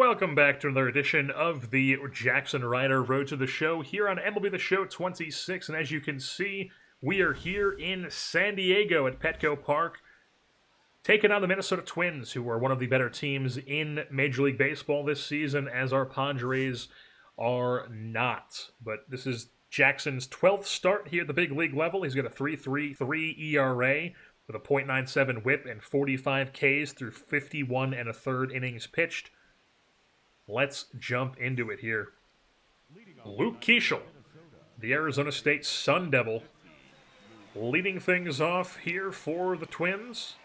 Welcome back to another edition of the Jaxson Ryder Road to the Show here on MLB The Show 26. And as you can see, we are here in San Diego at Petco Park, taking on the Minnesota Twins, who are one of the better teams in Major League Baseball this season, as our Padres are not. But this is Jackson's 12th start here at the big league level. He's got a 3.33 ERA with a .97 whip and 45 Ks through 51 and a third innings pitched. Let's jump into it here. Luke Keeschel, the Arizona State Sun Devil, leading things off here for the Twins,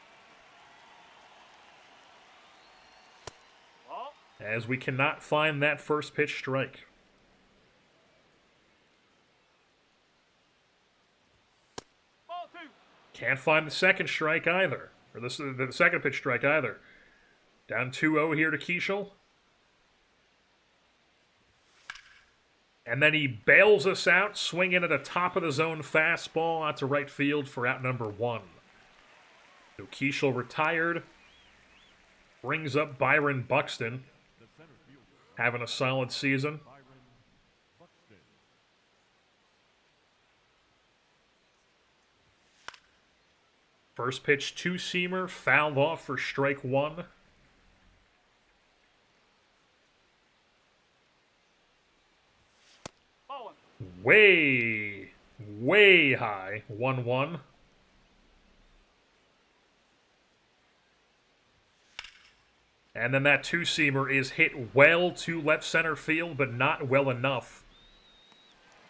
as we cannot find that first pitch strike. Can't find the second strike either, or the second pitch strike either. Down 2-0 here to Keeschel. And then he bails us out, swinging at a top-of-the-zone fastball out to right field for out number 1. So Keeschel retired. Brings up Byron Buxton, having a solid season. First pitch two-seamer, fouled off for strike 1. Way high. 1-1. And then that two-seamer is hit well to left center field, but not well enough.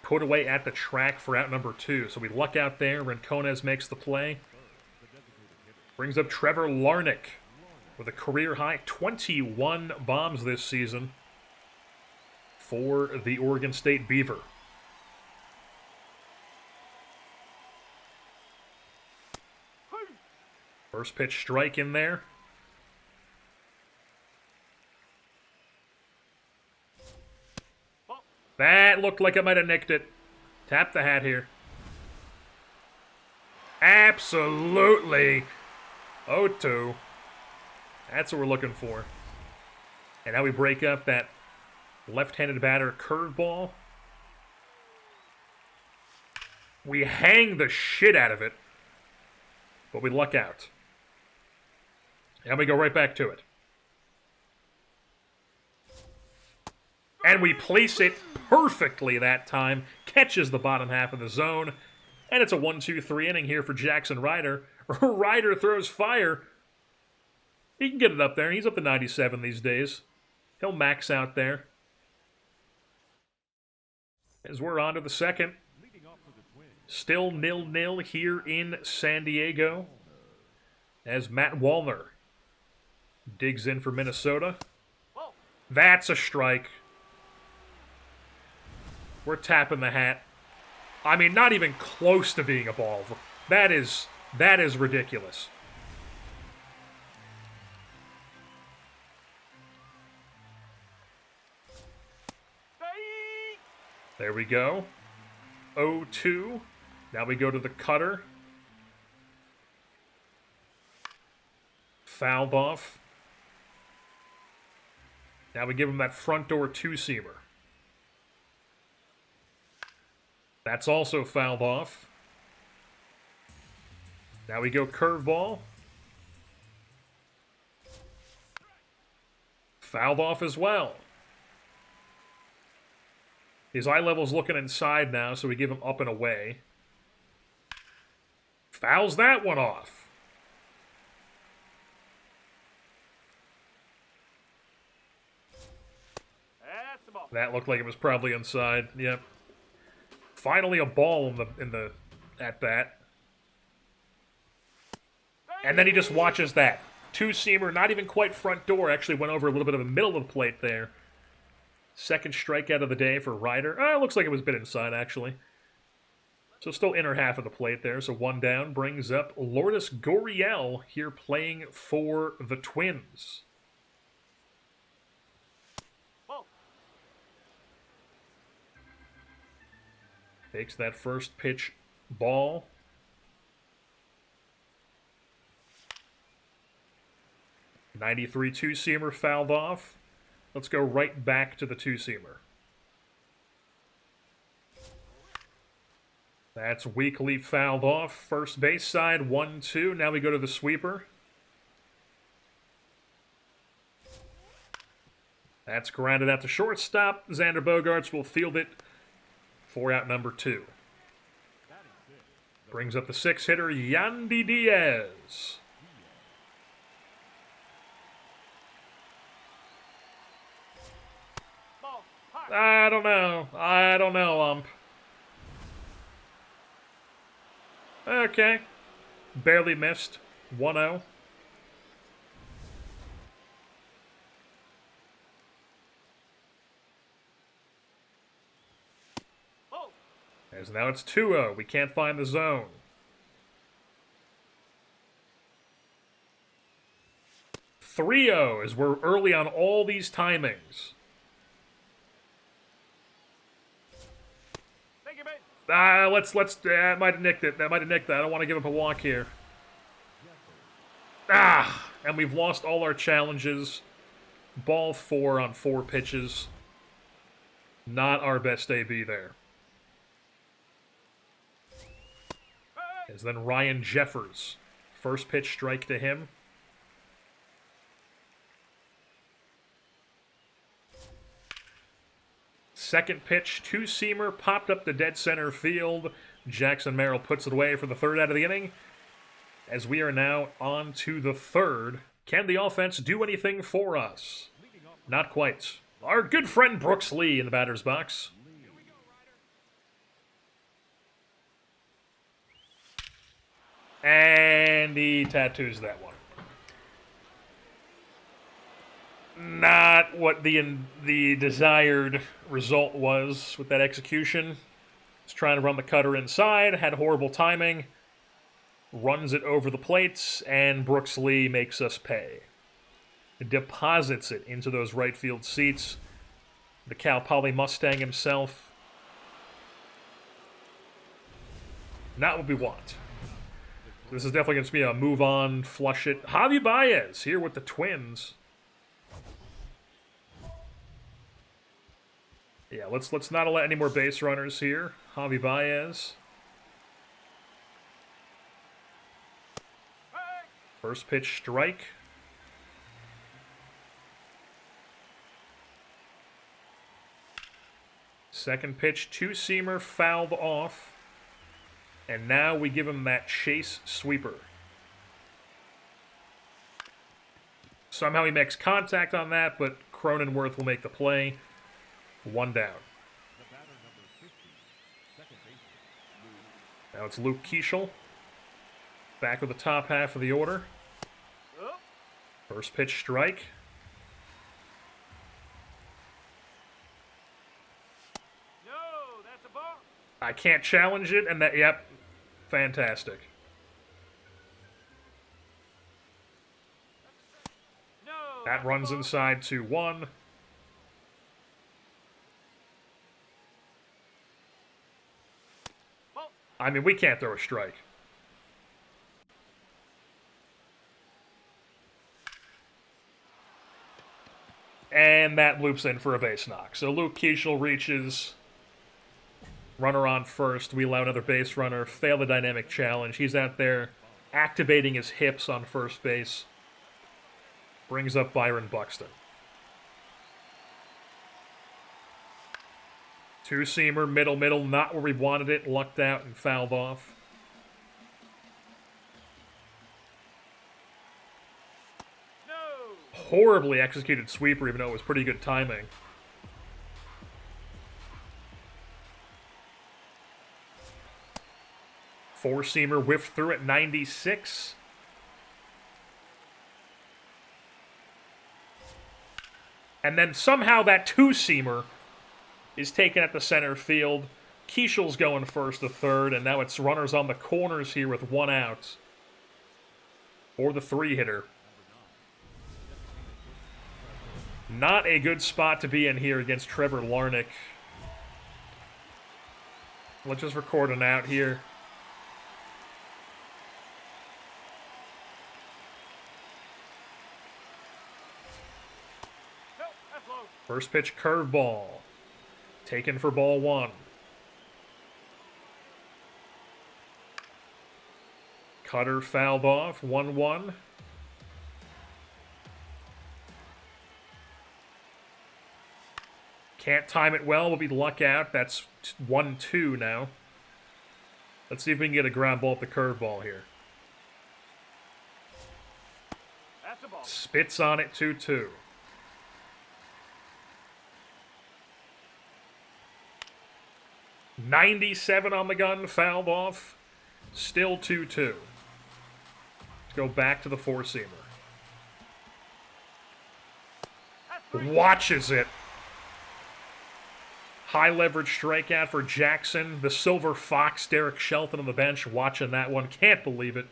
Put away at the track for out number 2. So we luck out there. Rincones makes the play. Brings up Trevor Larnach with a career-high 21 bombs this season for the Oregon State Beaver. First pitch strike in there. That looked like it might have nicked it. Tap the hat here. Absolutely. 0-2. That's what we're looking for. And now we break up that left-handed batter curveball. We hang the shit out of it, but we luck out. And we go right back to it. And we place it perfectly that time. Catches the bottom half of the zone. And it's a 1-2-3 inning here for Jaxson Ryder. Ryder throws fire. He can get it up there. He's up to 97 these days. He'll max out there. As we're on to the second. Still 0-0 here in San Diego, as Matt Wallner digs in for Minnesota. That's a strike. We're tapping the hat. I mean, not even close to being a ball. That is ridiculous. There we go. 0-2. Now we go to the cutter. Fouled off. Now we give him that front door two-seamer. That's also fouled off. Now we go curveball. Fouled off as well. His eye level's looking inside now, so we give him up and away. Fouls that one off. That looked like it was probably inside. Yep. Finally a ball in the at bat. And then he just watches that. Two-seamer, not even quite front door, actually went over a little bit of the middle of the plate there. Second strikeout of the day for Ryder. It looks like it was a bit inside, actually. So still inner half of the plate there. So one down brings up Lourdes Gurriel here playing for the Twins. Takes that first pitch ball. .93 two-seamer fouled off. Let's go right back to the two-seamer. That's weakly fouled off. First base side, 1-2. Now we go to the sweeper. That's grounded out to shortstop. Xander Bogaerts will field it for out number 2. Brings up the 6-hitter, Yandy Diaz. I don't know, ump. Okay. Barely missed. 1-0. As now it's 2-0. We can't find the zone. As we're early on all these timings. That might have nicked it. That might have nicked that. I don't want to give up a walk here. And we've lost all our challenges. Ball 4 on 4 pitches. Not our best AB there. As then Ryan Jeffers. First pitch strike to him. Second pitch, two-seamer, popped up to dead center field. Jaxson Merrill puts it away for the third out of the inning. As we are now on to the third. Can the offense do anything for us? Not quite. Our good friend Brooks Lee in the batter's box. And he tattoos that one. Not what the desired result was with that execution. He's trying to run the cutter inside, had horrible timing, runs it over the plates, and Brooks Lee makes us pay. Deposits it into those right field seats. The Cal Poly Mustang himself. Not what we want. This is definitely going to be a move on, flush it. Javi Baez here with the Twins. Yeah, let's not allow any more base runners here. Javi Baez. First pitch strike. Second pitch, two-seamer fouled off. And now we give him that chase sweeper. Somehow he makes contact on that, but Cronenworth will make the play. 1 down. Now it's Luke Keeschel. Back with the top half of the order. First pitch strike. No, that's a ball. I can't challenge it, and that, yep, fantastic. No. That runs inside 2-1. I mean, we can't throw a strike. And that loops in for a base knock. So Luke Keeschel reaches. Runner on first. We allow another base runner. Fail the dynamic challenge. He's out there activating his hips on first base. Brings up Byron Buxton. Two-seamer, middle, not where we wanted it. Lucked out and fouled off. No. Horribly executed sweeper, even though it was pretty good timing. Four-seamer whiffed through at 96. And then somehow that two-seamer is taken at the center field. Keeschel's going first to third, and now it's runners on the corners here with 1 out. For the 3-hitter. Not a good spot to be in here against Trevor Larnach. Let's just record an out here. No, that's low. First pitch curveball. Taken for ball 1. Cutter fouled off. 1-1. Can't time it well. Will be luck out. That's 1-2 now. Let's see if we can get a ground ball at the curveball here. That's a ball. Spits on it. 2-2. .97 on the gun. Fouled off. Still 2-2. Let's go back to the four-seamer. Watches it. High leverage strikeout for Jaxson. The Silver Fox, Derek Shelton on the bench, watching that one. Can't believe it.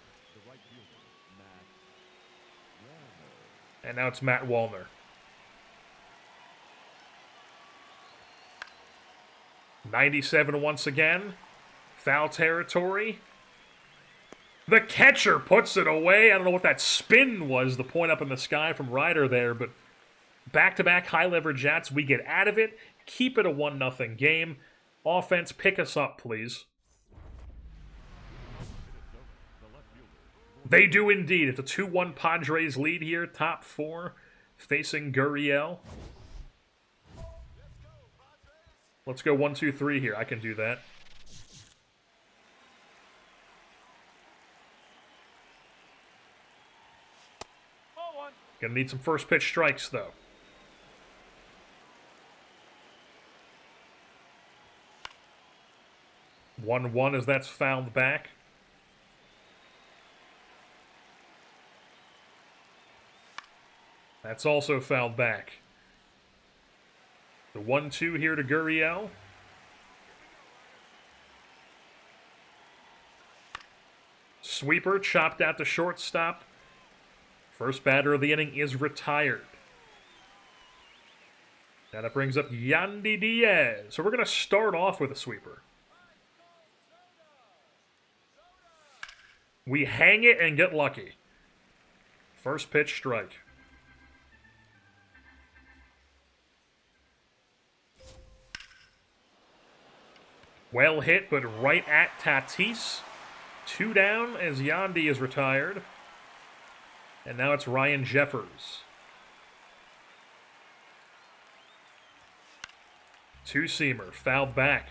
And now it's Matt Wallner. .97 once again. Foul territory. The catcher puts it away. I don't know what that spin was, the point up in the sky from Ryder there, but back-to-back high leverage ats. We get out of it. Keep it a 1-0 game. Offense, pick us up, please. They do indeed. It's a 2-1 Padres lead here. Top 4 facing Gurriel. Let's go 1-2-3 here. I can do that. Gonna need some first pitch strikes, though. (1-1) as that's fouled back. That's also fouled back. The 1-2 here to Gurriel. Sweeper chopped out to shortstop. First batter of the inning is retired. Now that brings up Yandy Diaz. So we're going to start off with a sweeper. We hang it and get lucky. First pitch strike. Well hit, but right at Tatis. 2 down as Yandy is retired. And now it's Ryan Jeffers. 2-seamer, fouled back.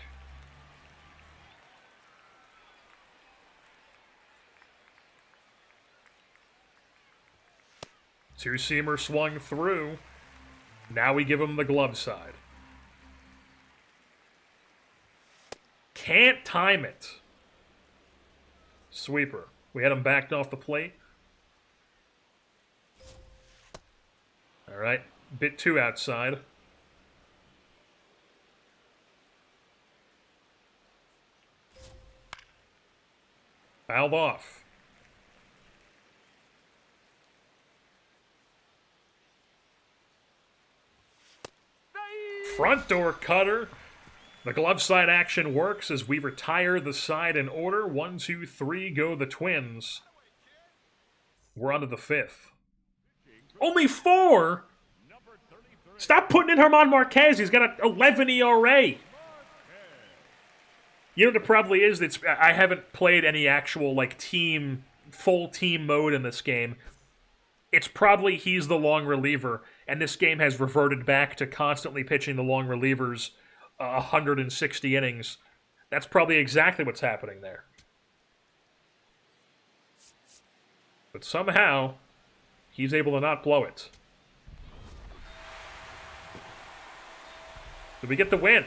Two-seamer swung through. Now we give him the glove side. Can't time it. Sweeper. We had him backed off the plate. All right, bit 2 outside. Fouled off. Front door cutter. The glove side action works as we retire the side in order. 1, 2, 3, go the Twins. We're on to the 5th. Only 4? Stop putting in German Marquez. He's got an 11 ERA. You know what it probably is? I haven't played any actual full team mode in this game. It's probably he's the long reliever, and this game has reverted back to constantly pitching the long relievers 160 innings. That's probably exactly what's happening there. But somehow, he's able to not blow it. Did we get the win?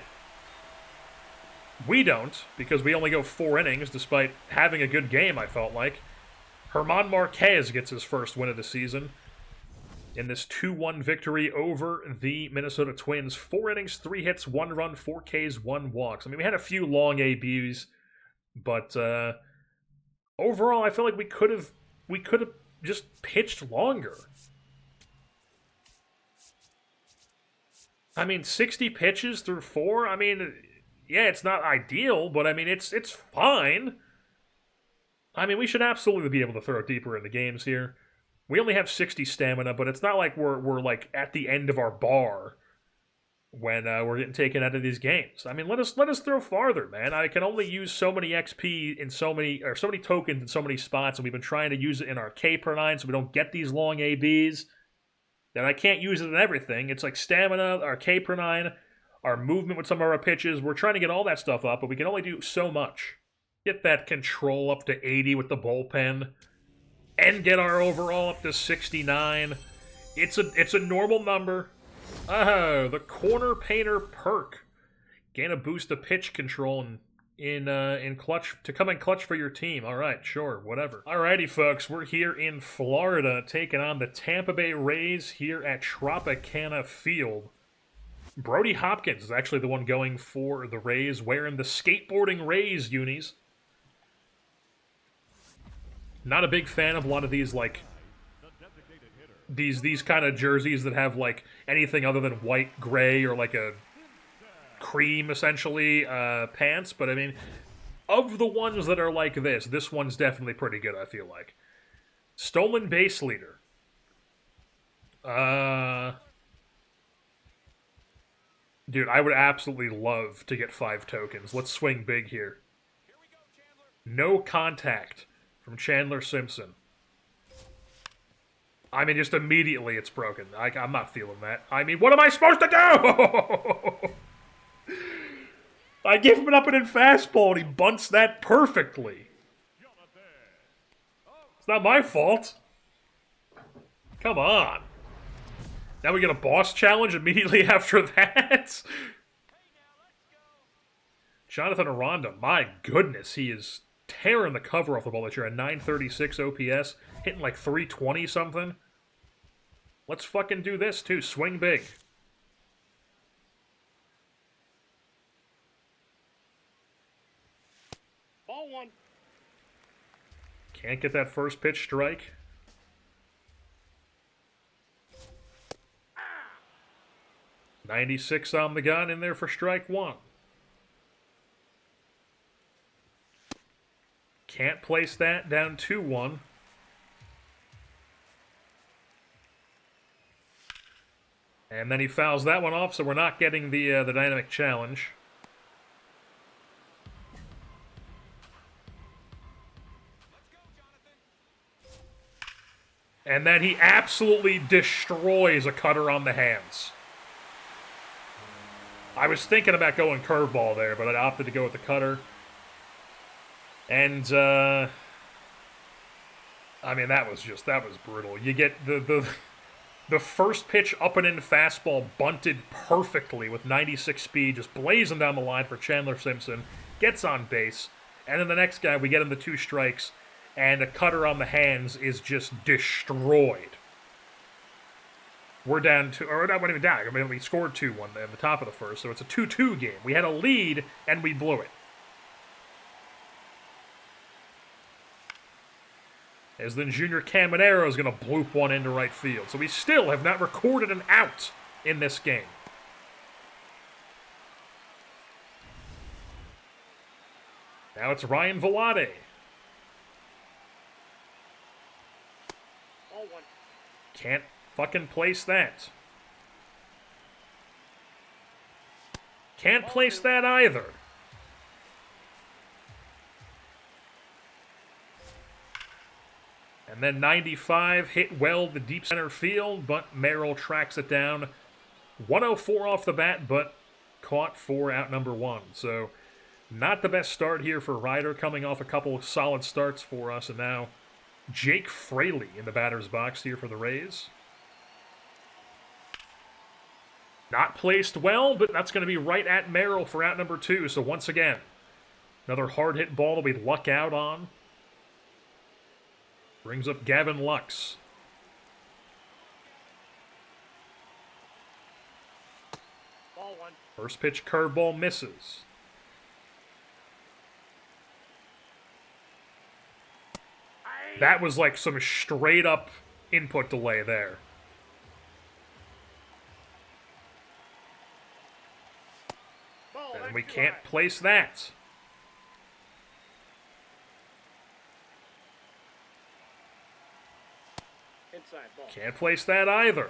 We don't, because we only go 4 innings, despite having a good game, I felt like. German Marquez gets his first win of the season in this 2-1 victory over the Minnesota Twins. 4 innings, 3 hits, 1 run, 4 Ks, 1 walks. I mean, we had a few long ABs, but overall, I feel like we could have just pitched longer. I mean, 60 pitches through 4. I mean, yeah, it's not ideal, but I mean, it's fine. I mean, we should absolutely be able to throw deeper in the games here. We only have 60 stamina, but it's not like we're like at the end of our bar. when we're getting taken out of these games. I mean, let us throw farther, man. I can only use so many XP in so many tokens in so many spots, and we've been trying to use it in our K per 9 so we don't get these long ABs. Then I can't use it in everything. It's like stamina, our K per 9, our movement with some of our pitches. We're trying to get all that stuff up, but we can only do so much. Get that control up to 80 with the bullpen, and get our overall up to 69. It's a normal number. Oh, the corner painter perk. Gain a boost of pitch control in clutch to come in clutch for your team. All right, sure, whatever. Alrighty, folks, we're here in Florida taking on the Tampa Bay Rays here at Tropicana Field. Brody Hopkins is actually the one going for the Rays, wearing the skateboarding Rays unis. Not a big fan of a lot of these, like, these kind of jerseys that have, like, anything other than white, gray, or, like, a cream, essentially, pants. But, I mean, of the ones that are like this one's definitely pretty good, I feel like. Stolen base leader. Dude, I would absolutely love to get 5 tokens. Let's swing big here. No contact from Chandler Simpson. I mean, just immediately it's broken. I'm not feeling that. I mean, what am I supposed to do? I give him an up and in fastball, and he bunts that perfectly. It's not my fault. Come on. Now we get a boss challenge immediately after that? Jonathan Aranda, my goodness, he is tearing the cover off the ball this year. A 936 OPS, hitting like 320 something. Let's fucking do this too. Swing big. Ball 1. Can't get that first pitch strike. Ah. 96 on the gun, in there for strike 1. Can't place that, down 2-1. And then he fouls that one off, so we're not getting the dynamic challenge. And then he absolutely destroys a cutter on the hands. I was thinking about going curveball there, but I opted to go with the cutter. And, I mean, that was brutal. You get the first pitch up and in fastball bunted perfectly with 96 speed, just blazing down the line for Chandler Simpson. Gets on base. And then the next guy, we get him the 2 strikes, and a cutter on the hands is just destroyed. We're down to, or not even down. I mean, we scored 2-1 at the top of the first, so it's a 2-2 game. We had a lead, and we blew it. As then Junior Caminero is going to bloop one into right field. So we still have not recorded an out in this game. Now it's Ryan Velade. Ball 1. Can't fucking place that. Can't place that either. And then 95 hit well the deep center field, but Merrill tracks it down. 104 off the bat, but caught for out number 1. So not the best start here for Ryder, coming off a couple of solid starts for us. And now Jake Fraley in the batter's box here for the Rays. Not placed well, but that's going to be right at Merrill for out number 2. So once again, another hard hit ball that we luck out on. Brings up Gavin Lux. Ball 1. First pitch curveball misses. That was like some straight up input delay there. Ball, And we can't place that. Inside ball. Can't place that either.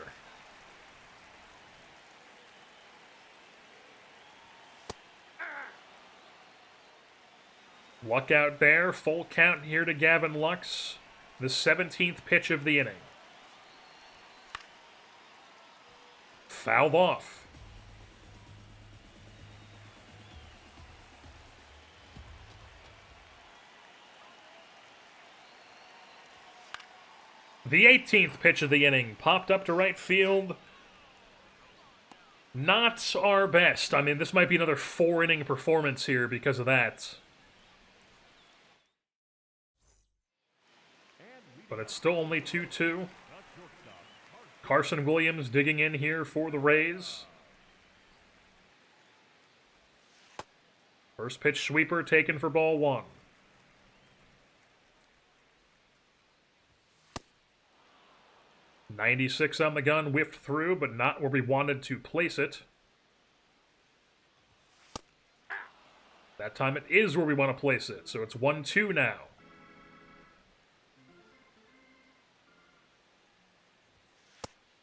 Luck out there. Full count here to Gavin Lux. The 17th pitch of the inning. Fouled off. The 18th pitch of the inning popped up to right field. Not our best. I mean, this might be another 4-inning performance here because of that. But it's still only 2-2. Carson Williams digging in here for the Rays. First pitch sweeper taken for ball 1. .96 on the gun, whiffed through, but not where we wanted to place it. That time it is where we want to place it, so it's 1-2 now.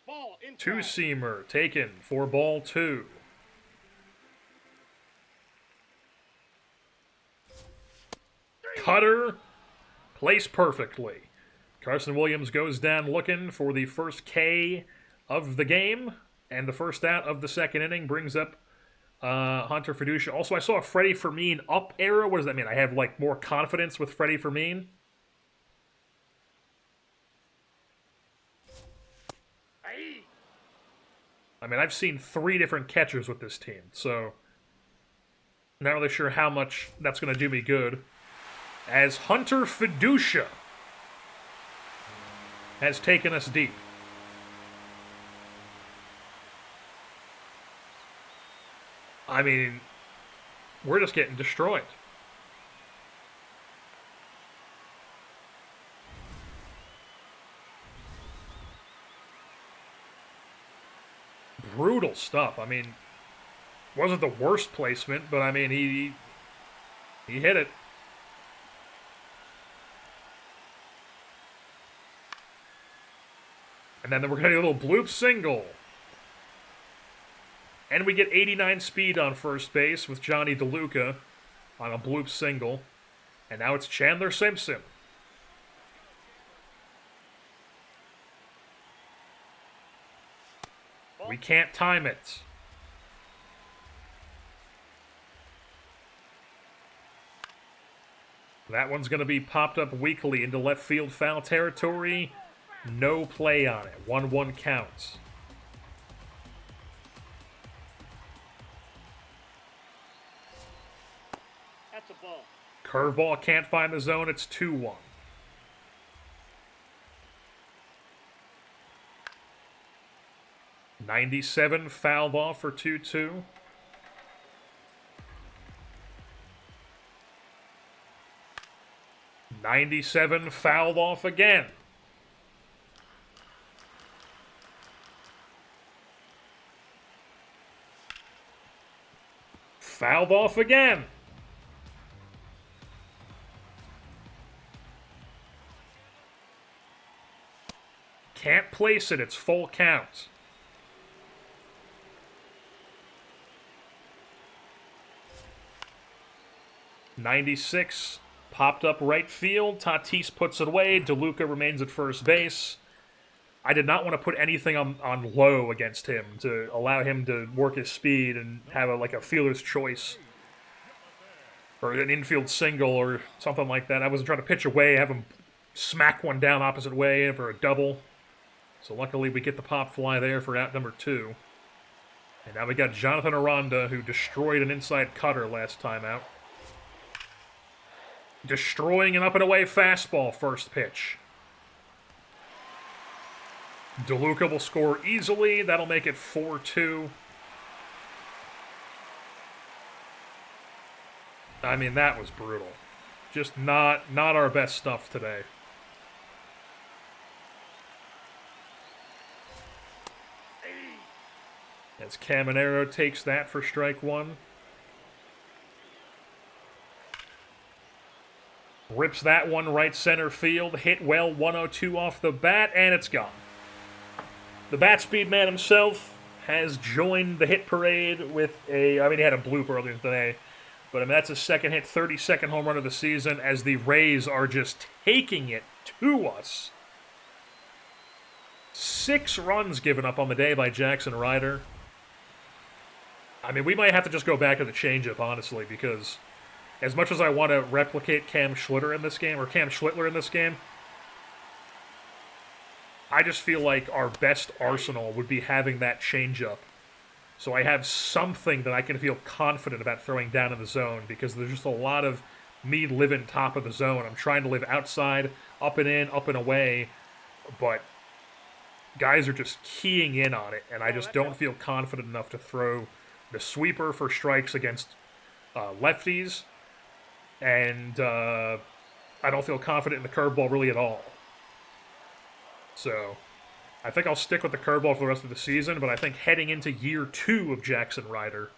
Ball in track. Two-seamer taken for ball 2. Cutter placed perfectly. Carson Williams goes down looking for the first K of the game, and the first out of the second inning brings up Hunter Fiducia. Also, I saw a Freddie Fermin up arrow. What does that mean? I have, like, more confidence with Freddie Fermin? I mean, I've seen 3 different catchers with this team, so not really sure how much that's going to do me good. As Hunter Fiducia has taken us deep. I mean, we're just getting destroyed. Brutal stuff. I mean, wasn't the worst placement, but I mean, he hit it. And then we're going to get a little bloop single. And we get 89 speed on first base with Johnny DeLuca on a bloop single. And now it's Chandler Simpson. We can't time it. That one's going to be popped up weakly into left field foul territory. No play on it. 1-1 counts. That's a ball. Curveball can't find the zone. It's 2-1. .97 fouled off for 2-2. .97 fouled off again. Fouled off again. Can't place it. It's full count. .96 popped up right field. Tatis puts it away. DeLuca remains at first base. I did not want to put anything on low against him to allow him to work his speed and have a fielder's choice or an infield single or something like that. I wasn't trying to pitch away, have him smack one down opposite way for a double. So luckily we get the pop fly there for out number 2. And now we got Jonathan Aranda, who destroyed an inside cutter last time out. Destroying an up and away fastball first pitch. DeLuca will score easily. That'll make it 4-2. I mean, that was brutal. Just not our best stuff today. As Caminero takes that for strike 1. Rips that one right center field. Hit well, 102 off the bat, and it's gone. The bat speed man himself has joined the hit parade with he had a bloop earlier today, But I mean, that's a second hit, 32nd home run of the season as the Rays are just taking it to us. 6 runs given up on the day by Jaxson Ryder. I mean, we might have to just go back to the changeup, honestly, because as much as I want to replicate Cam Schlitter in this game, or Cam Schlittler in this game, I just feel like our best arsenal would be having that changeup. So I have something that I can feel confident about throwing down in the zone, because there's just a lot of me living top of the zone. I'm trying to live outside, up and in, up and away, but guys are just keying in on it, and I just don't feel confident enough to throw the sweeper for strikes against lefties, and I don't feel confident in the curveball really at all. So I think I'll stick with the curveball for the rest of the season, but I think heading into year 2 of Jaxson Ryder,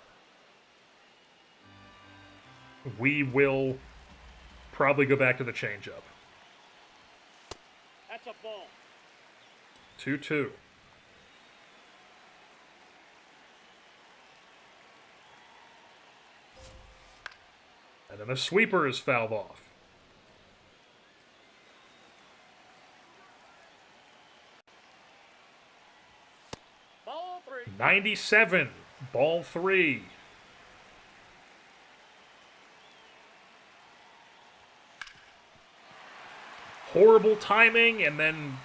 we will probably go back to the changeup. That's a ball. 2-2. And then the sweeper is fouled off. Ball 3. 97, ball 3. Horrible timing, and then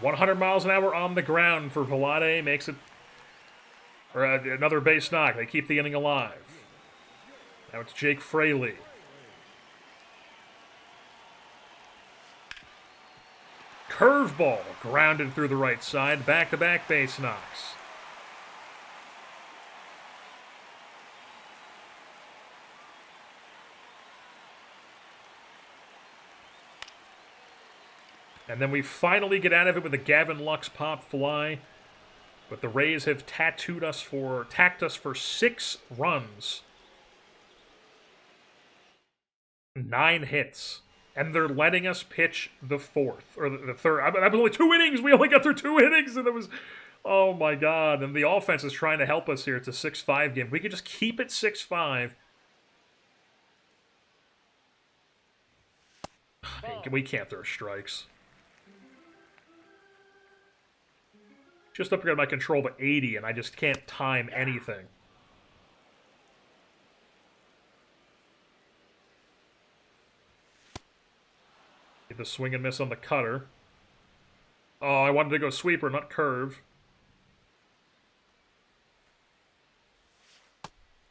100 miles an hour on the ground for Vlade makes it, or another base knock. They keep the inning alive. Now it's Jake Fraley. Curveball grounded through the right side. Back-to-back base knocks. And then we finally get out of it with a Gavin Lux pop fly. But the Rays have tacked us for 6 runs. 9 hits. And they're letting us pitch the 4th, or the 3rd. I mean, that was only 2 innings. We only got through 2 innings, and it was, oh my God. And the offense is trying to help us here. It's a 6-5 game. We could just keep it 6-5. We can't throw strikes. Just upgrade my control to 80, and I just can't time anything. Get the swing and miss on the cutter. Oh, I wanted to go sweeper, not curve.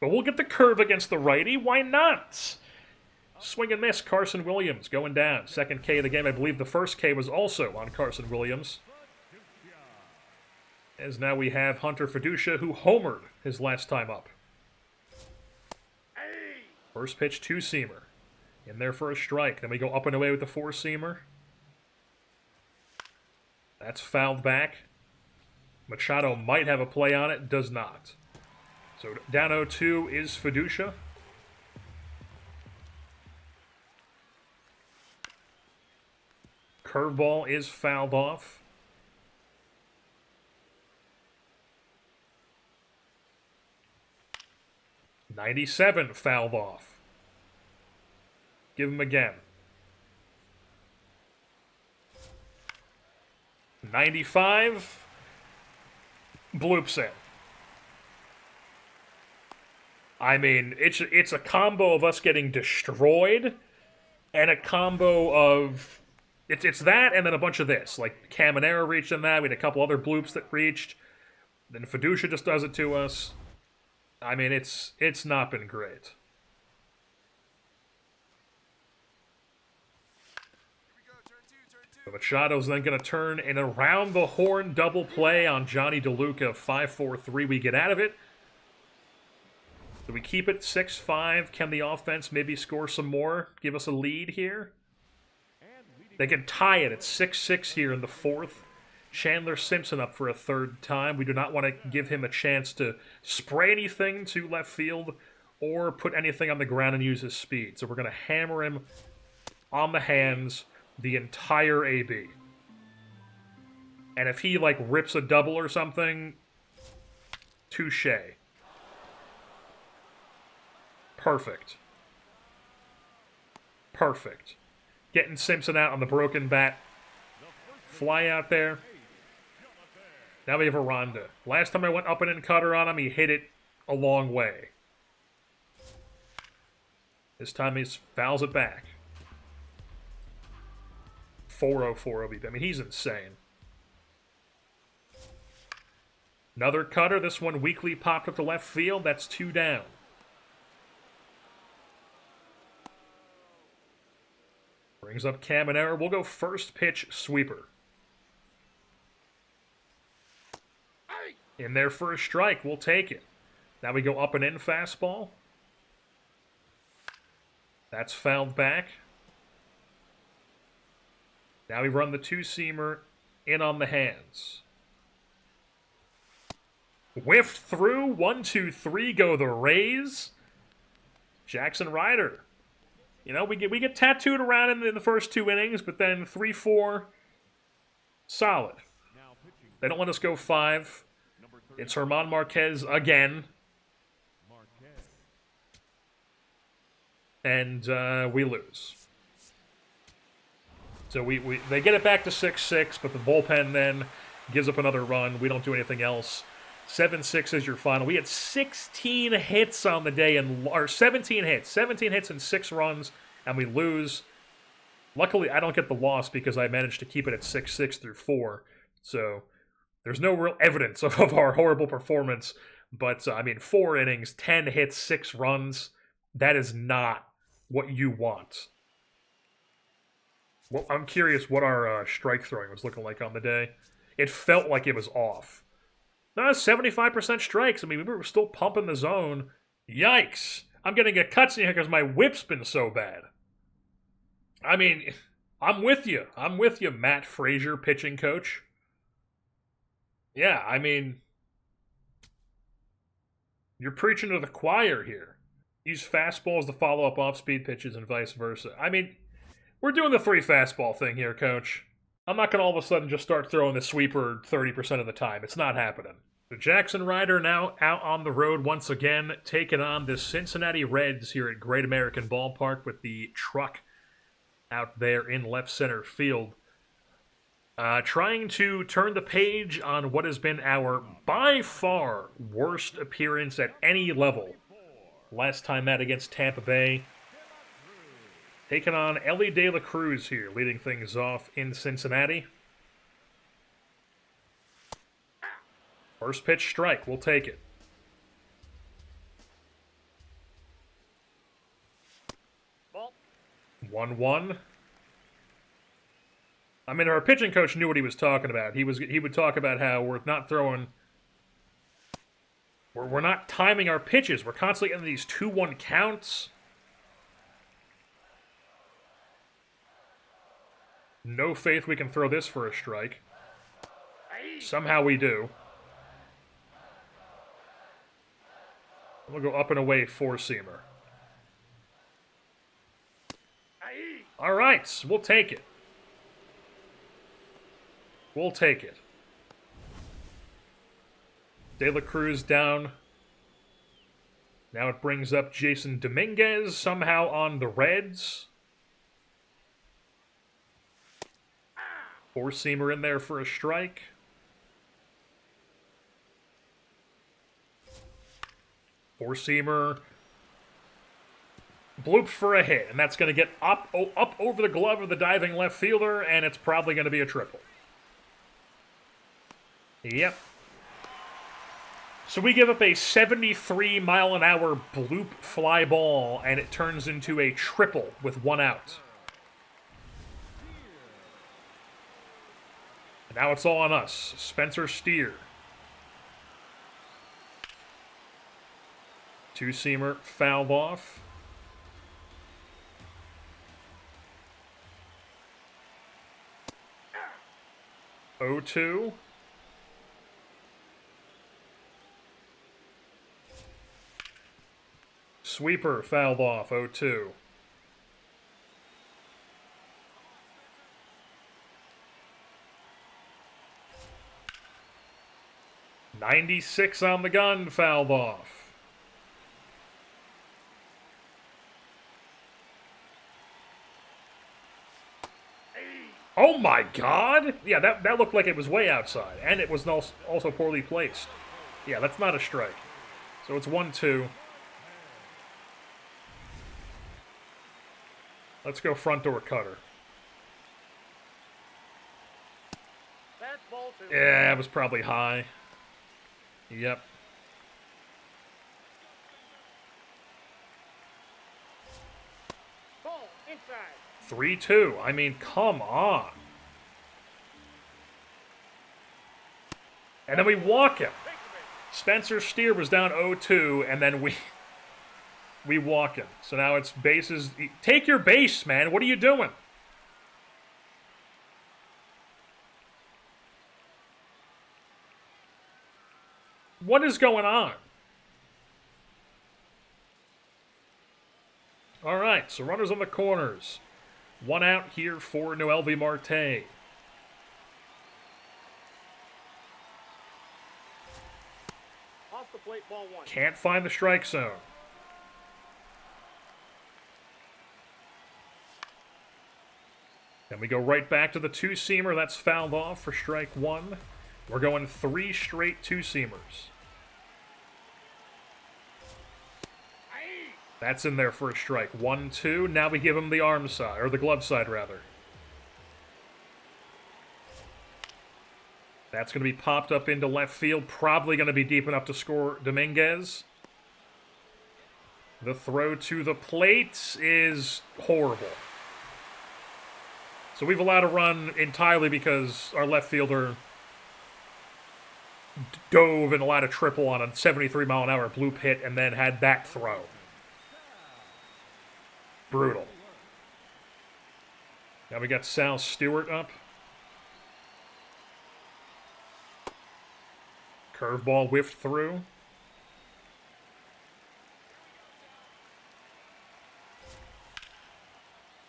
But we'll get the curve against the righty. Why not? Swing and miss, Carson Williams going down. 2nd K of the game. I believe the first K was also on Carson Williams. As now we have Hunter Fiducia, who homered his last time up. First pitch, 2-seamer. In there for a strike. Then we go up and away with the 4-seamer. That's fouled back. Machado might have a play on it. Does not. So down 0-2 is Fiducia. Curveball is fouled off. '97 fouled off. Give him again. 95 bloops in. I mean, it's a combo of us getting destroyed and a combo of it's that and then a bunch of this. Like Caminero reached in that. We had a couple other bloops that reached. Then Fiducia just does it to us. I mean, it's not been great. So Machado's then going to turn an around-the-horn double play on Johnny DeLuca. 5-4-3. We get out of it. Do we keep it 6-5? Can the offense maybe score some more? Give us a lead here? They can tie it at 6-6 here in the 4th. Chandler Simpson up for a 3rd time. We do not want to give him a chance to spray anything to left field or put anything on the ground and use his speed. So we're going to hammer him on the hands the entire AB. And if he, like, rips a double or something, touche. Perfect. Perfect. Getting Simpson out on the broken bat. Fly out there. Now we have Aranda. Last time I went up and in cutter on him, he hit it a long way. This time he fouls it back. 404 OBP. I mean, he's insane. Another cutter. This one weakly popped up to left field. That's 2 down. Brings up Caminero. We'll go first pitch sweeper. In there for a strike. We'll take it. Now we go up and in fastball. That's fouled back. Now we run the 2-seamer in on the hands. Whiffed through. 1, 2, 3 go the Rays. Jaxson Ryder. You know, we get tattooed around in the first 2 innings, but then 3, 4, solid. They don't let us go 5. It's German Marquez again. And we lose. So they get it back to 6-6, but the bullpen then gives up another run. We don't do anything else. 7-6 is your final. We had 16 hits on the day, or 17 hits and 6 runs, and we lose. Luckily, I don't get the loss because I managed to keep it at 6-6 through 4. So there's no real evidence of our horrible performance. But, I mean, 4 innings, 10 hits, 6 runs. That is not what you want. Well, I'm curious what our strike throwing was looking like on the day. It felt like it was off. No, 75% strikes. I mean, we were still pumping the zone. Yikes. I'm getting a cutscene here because my whip's been so bad. I mean, I'm with you. I'm with you, Matt Frazier, pitching coach. Yeah, I mean, you're preaching to the choir here. Use fastballs to follow up off-speed pitches and vice versa. I mean, we're doing the 3 fastball thing here, coach. I'm not going to all of a sudden just start throwing the sweeper 30% of the time. It's not happening. The Jaxson Ryder now out on the road once again, taking on the Cincinnati Reds here at Great American Ballpark with the truck out there in left center field. Trying to turn the page on what has been our, by far, worst appearance at any level. Last time out against Tampa Bay. Taking on Ellie De La Cruz here, leading things off in Cincinnati. First pitch strike, we'll take it. Ball. 1-1. I mean, our pitching coach knew what he was talking about. He would talk about how we're not throwing... We're not timing our pitches. We're constantly getting these 2-1 counts. No faith we can throw this for a strike. Somehow we do. We'll go up and away 4-seamer. All right, we'll take it. We'll take it. De La Cruz down. Now it brings up Jason Dominguez somehow on the Reds. 4-seamer in there for a strike. Four-seamer. Bloop for a hit, and that's going to get up over the glove of the diving left fielder, and it's probably going to be a triple. Yep. So we give up a 73-mile-an-hour bloop fly ball, and it turns into a triple with 1 out. And now it's all on us. Spencer Steer. 2-seamer fouled off. Oh, 2. Sweeper fouled off. 0-2. .96 on the gun, fouled off. Oh my god! Yeah, that looked like it was way outside, and it was also poorly placed. Yeah, that's not a strike. So it's 1-2. Let's go front door cutter. That's ball 2. Yeah, that was probably high. Yep. Ball inside. 3-2. I mean, come on. And then we walk him. Take the base. Spencer Steer was down 0-2, and then we walk him. So now it's bases. Take your base, man. What are you doing? What is going on? All right, so runners on the corners. One out here for Noel V. Marte. Off the plate, ball 1. Can't find the strike zone. Then we go right back to the two-seamer. That's fouled off for strike 1. We're going 3 straight two-seamers. That's in there for a strike. 1-2. Now we give him the arm side, or the glove side, rather. That's going to be popped up into left field. Probably going to be deep enough to score Dominguez. The throw to the plate is horrible. So we've allowed a run entirely because our left fielder dove and allowed a triple on a 73-mile-an-hour bloop hit and then had that throw. Brutal. Now we got Sal Stewart up. Curveball whiffed through.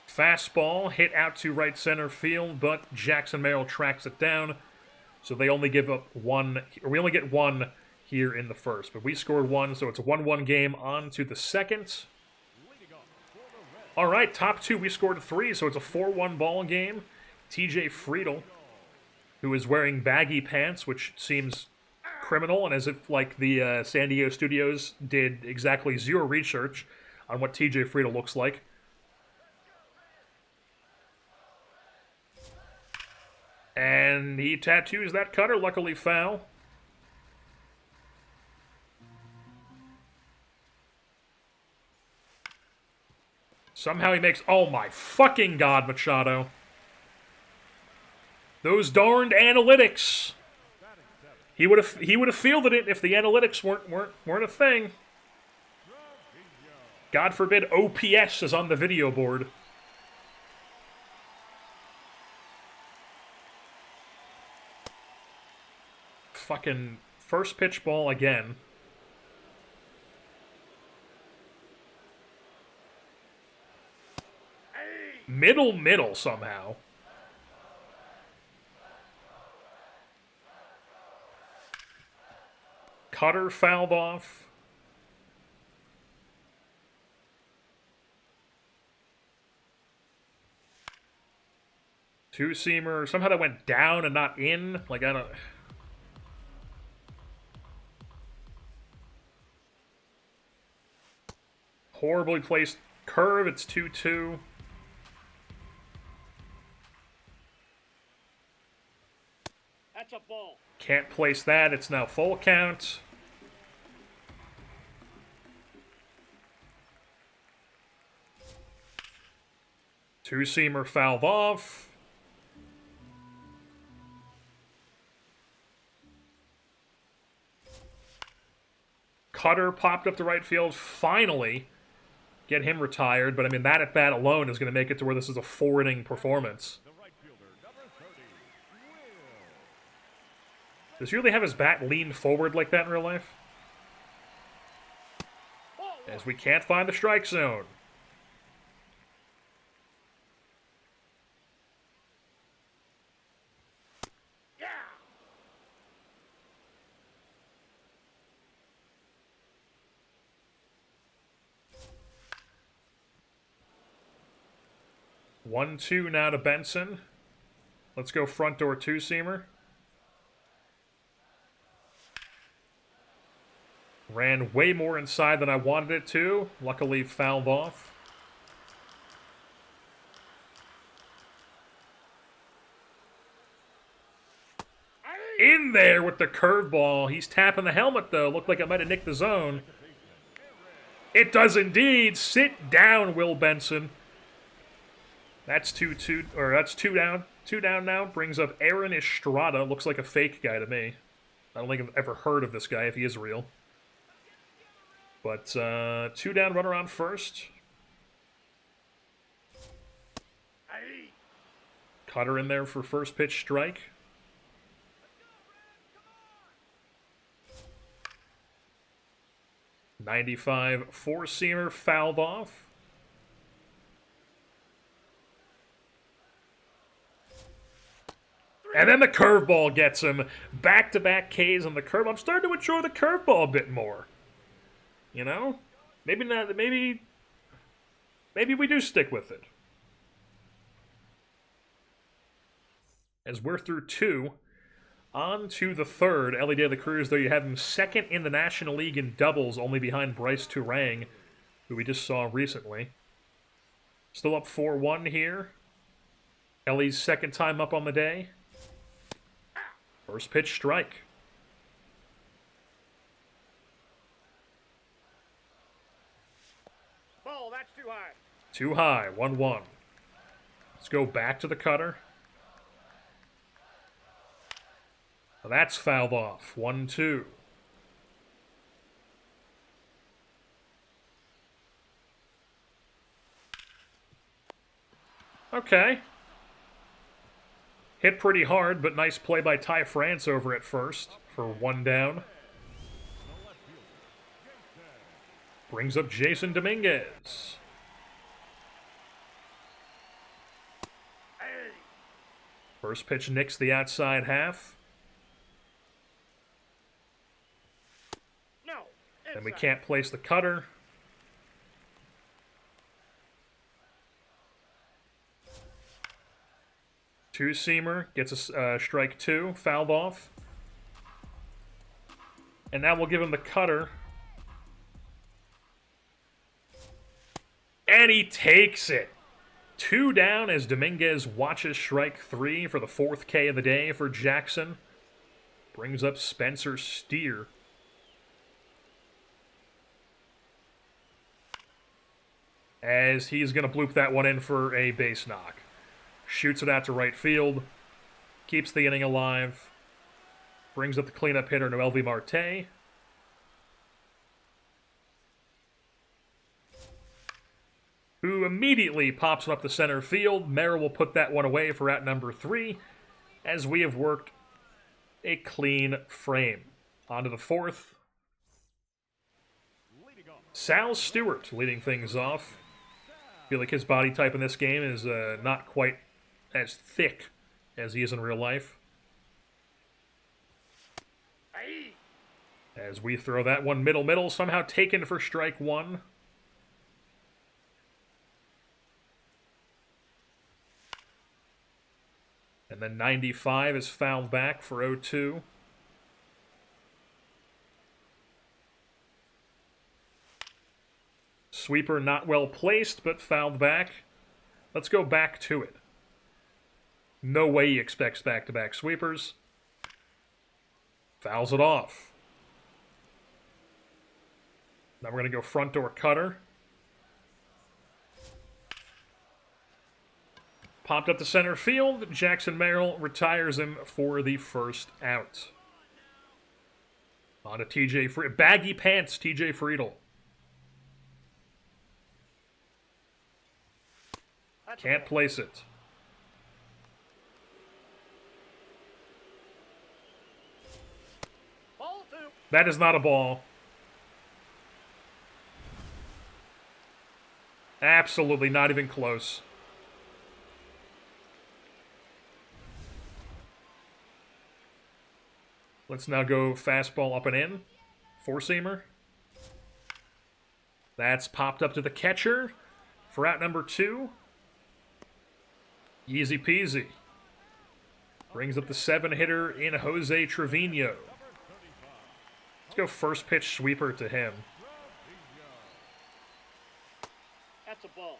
Fastball hit out to right center field, but Jaxson Merrill tracks it down. So they only give up one, or we only get one here in the first. But we scored one, so it's a 1-1 game on to the second. All right, top 2, we scored 3, so it's a 4-1 ball game. TJ Friedel, who is wearing baggy pants, which seems criminal, and as if like the San Diego studios did exactly 0 research on what TJ Friedel looks like. And he tattoos that cutter, luckily foul. Somehow he makes... Oh my fucking god, Machado. Those darned analytics. He would have fielded it if the analytics weren't a thing. God forbid OPS is on the video board. Fucking first pitch ball again. Middle somehow. Cutter fouled off. Two-seamer. Somehow that went down and not in. Like, I don't... Horribly placed curve. It's 2-2. That's a ball. Can't place that. It's now full count. Two-seamer fouled off. Cutter popped up to right field. Finally get him retired. But, I mean, that at-bat alone is going to make it to where this is a 4-inning performance. Does he really have his bat leaned forward like that in real life? As we can't find the strike zone. Yeah. 1-2 now to Benson. Let's go front door two-seamer. Ran way more inside than I wanted it to. Luckily fouled off. In there with the curveball. He's tapping the helmet, though. Looked like it might have nicked the zone. It does indeed. Sit down, Will Benson. That's two down. Two down now. Brings up Aaron Estrada. Looks like a fake guy to me. I don't think I've ever heard of this guy, if he is real. But two down, runner on first. Cutter in there for first pitch strike. .95 four-seamer fouled off. And then the curveball gets him. Back-to-back Ks on the curve. I'm starting to enjoy the curveball a bit more. You know? Maybe not. Maybe we do stick with it. As we're through two, on to the third. Ellie De La Cruz, though, you have him second in the National League in doubles, only behind Bryce Turang, who we just saw recently. Still up 4-1 here. Ellie's second time up on the day. First pitch strike. Ball, that's too high. Too high, 1-1. Let's go back to the cutter. Well, that's fouled off, 1-2. Okay. Hit pretty hard, but nice play by Ty France over at first for one down. Brings up Jason Dominguez. First pitch nicks the outside half. No. And we can't place the cutter. Two-seamer gets a strike two, fouled off. And now we'll give him the cutter. And he takes it. Two down as Dominguez watches strike three for the fourth K of the day for Jaxson. Brings up Spencer Steer. As he's going to bloop that one in for a base knock. Shoots it out to right field. Keeps the inning alive. Brings up the cleanup hitter, Noelvi Marte. Who immediately pops up the center field. Merrill will put that one away for out number 3, as we have worked a clean frame. On to the fourth. Sal Stewart leading things off. I feel like his body type in this game is not quite as thick as he is in real life. As we throw that one middle, somehow taken for strike one. And then 95 is fouled back for 0-2. Sweeper not well placed, but fouled back. Let's go back to it. No way he expects back-to-back sweepers. Fouls it off. Now we're going to go front door cutter. Popped up to center field. Jackson Merrill retires him for the first out. On to TJ Friedl. Baggy pants, TJ Friedl. Can't place it. Ball two. That is not a ball. Absolutely not even close. Let's now go fastball up and in. Four-seamer. That's popped up to the catcher for out number 2. Easy peasy. Brings up the 7-hitter in Jose Trevino. Let's go first pitch sweeper to him. That's a ball.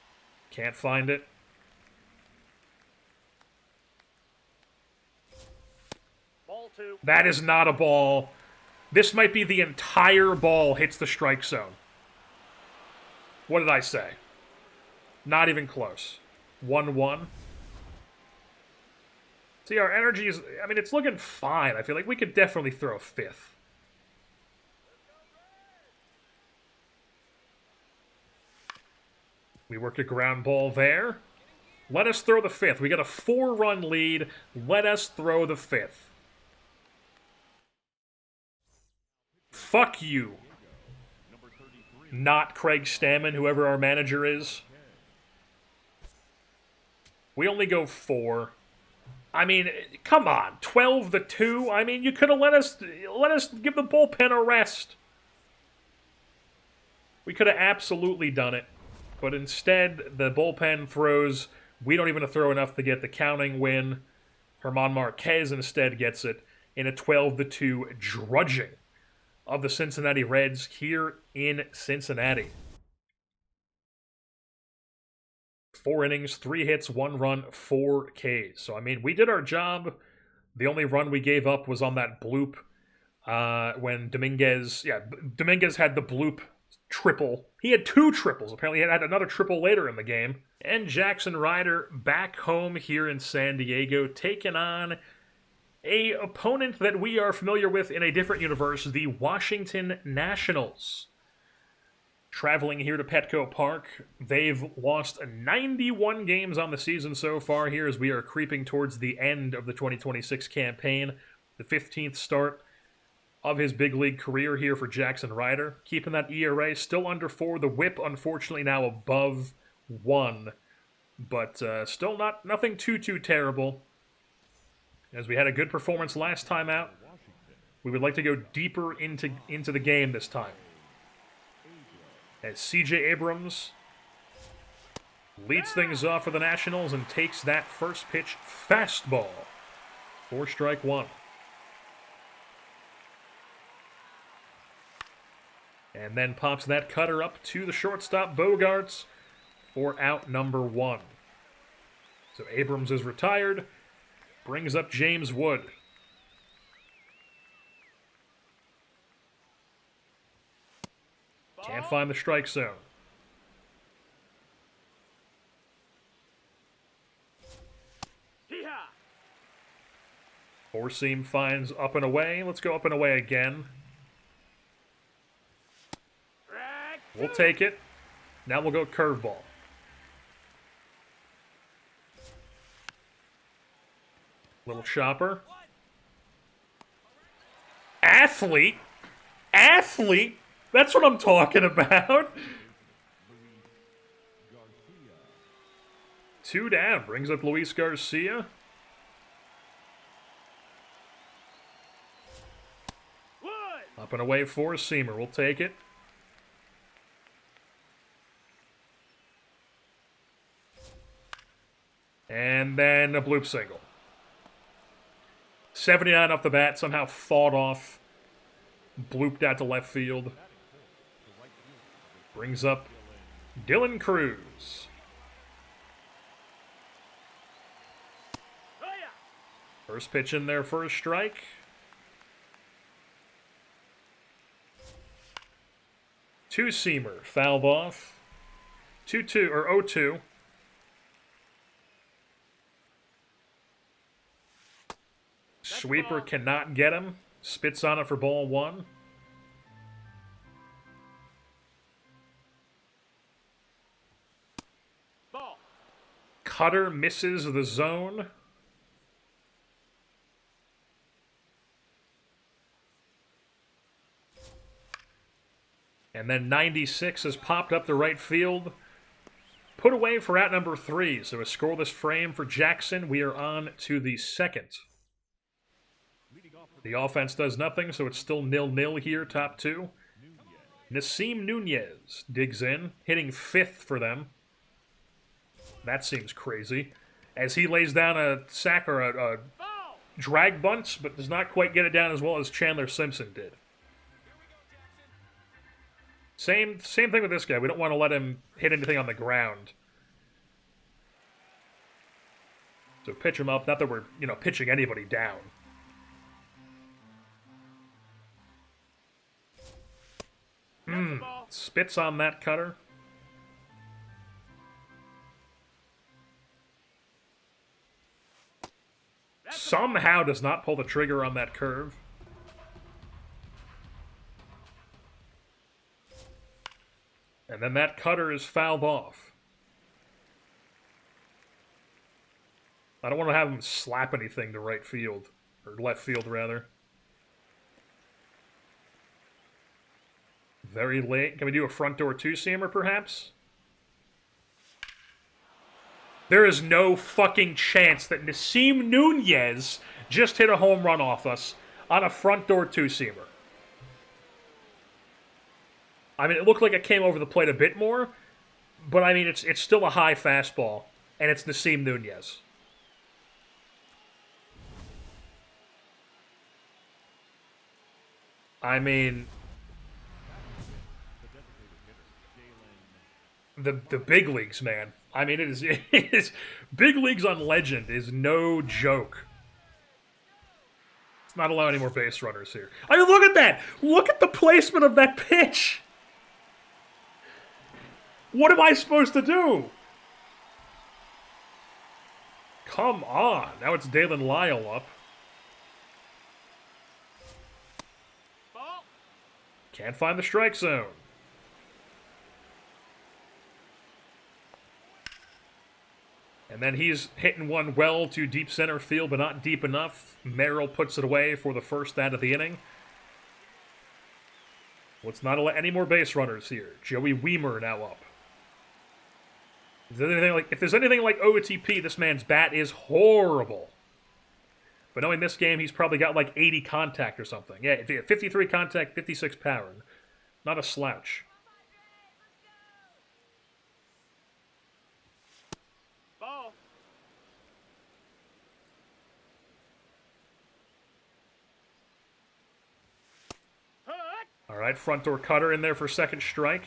Can't find it. Ball 2. That is not a ball. This might be the entire ball hits the strike zone. What did I say? Not even close. 1-1. See, our energy is... I mean, it's looking fine. I feel like we could definitely throw a fifth. We worked a ground ball there. Let us throw the fifth. We got a 4-run lead. Let us throw the fifth. Fuck you. Not Craig Stammen, whoever our manager is. We only go 4. I mean, come on. 12-2. I mean, you could have let us give the bullpen a rest. We could have absolutely done it. But instead, the bullpen throws. We don't even throw enough to get the counting win. German Marquez instead gets it in a 12-2 drudging of the Cincinnati Reds here in Cincinnati. 4 innings, 3 hits, 1 run, 4 Ks. So, I mean, we did our job. The only run we gave up was on that bloop when Dominguez had the bloop triple. He had 2 triples. Apparently he had another triple later in the game. And Jaxson Ryder back home here in San Diego, taking on a opponent that we are familiar with in a different universe, the Washington Nationals. Traveling here to Petco Park, they've lost 91 games on the season so far here as we are creeping towards the end of the 2026 campaign. The 15th start of his big league career here for Jaxson Ryder. Keeping that ERA still under 4. The whip, unfortunately, now above 1. But still nothing too terrible. As we had a good performance last time out, we would like to go deeper into the game this time. As C.J. Abrams leads things off for the Nationals and takes that first pitch fastball for strike 1. And then pops that cutter up to the shortstop Bogarts for out number 1. So Abrams is retired. Brings up James Wood. Can't find the strike zone. Hee-haw. 4-seam finds up and away. Let's go up and away again. We'll take it. Now we'll go curveball. Little chopper. Athlete. That's what I'm talking about. 2 down. Brings up Luis Garcia. Up and away 4-seamer. We'll take it. And then a bloop single. 79 off the bat, somehow fought off. Blooped out to left field. Brings up Dylan Cruz. First pitch in there for a strike. 2-seamer, fouled off. 2-2, or 0-2. Sweeper cannot get him. Spits on it for ball 1. Ball. Cutter misses the zone. And then 96 has popped up to right field. Put away for out number 3. So a scoreless frame for Jaxson. We are on to the second. The offense does nothing, so it's still 0-0 here, top 2. Nasim Nunez digs in, hitting 5th for them. That seems crazy. As he lays down a sack or drag bunts, but does not quite get it down as well as Chandler Simpson did. Same thing with this guy. We don't want to let him hit anything on the ground. So pitch him up. Not that we're, pitching anybody down. Spits on that cutter. Somehow does not pull the trigger on that curve. And then that cutter is fouled off. I don't want to have him slap anything to right field. Or left field, rather. Very late. Can we do a front door two-seamer, perhaps? There is no fucking chance that Nasim Nunez just hit a home run off us on a front door two-seamer. I mean, it looked like it came over the plate a bit more, but I mean, it's still a high fastball, and it's Nasim Nunez. I mean, the big leagues, man. I mean, it is big leagues on Legend is no joke. It's not allowing any more base runners here. I mean, look at that! Look at the placement of that pitch! What am I supposed to do? Come on. Now it's Dalen Lyle up. Ball. Can't find the strike zone. And then he's hitting one well to deep center field, but not deep enough. Merrill puts it away for the first out of the inning. Let's not let any more base runners here. Joey Weimer now up. If there's anything like OTP, this man's bat is horrible. But knowing this game, he's probably got like 80 contact or something. Yeah, 53 contact, 56 power. Not a slouch. Ball. Hut. All right, front door cutter in there for second strike.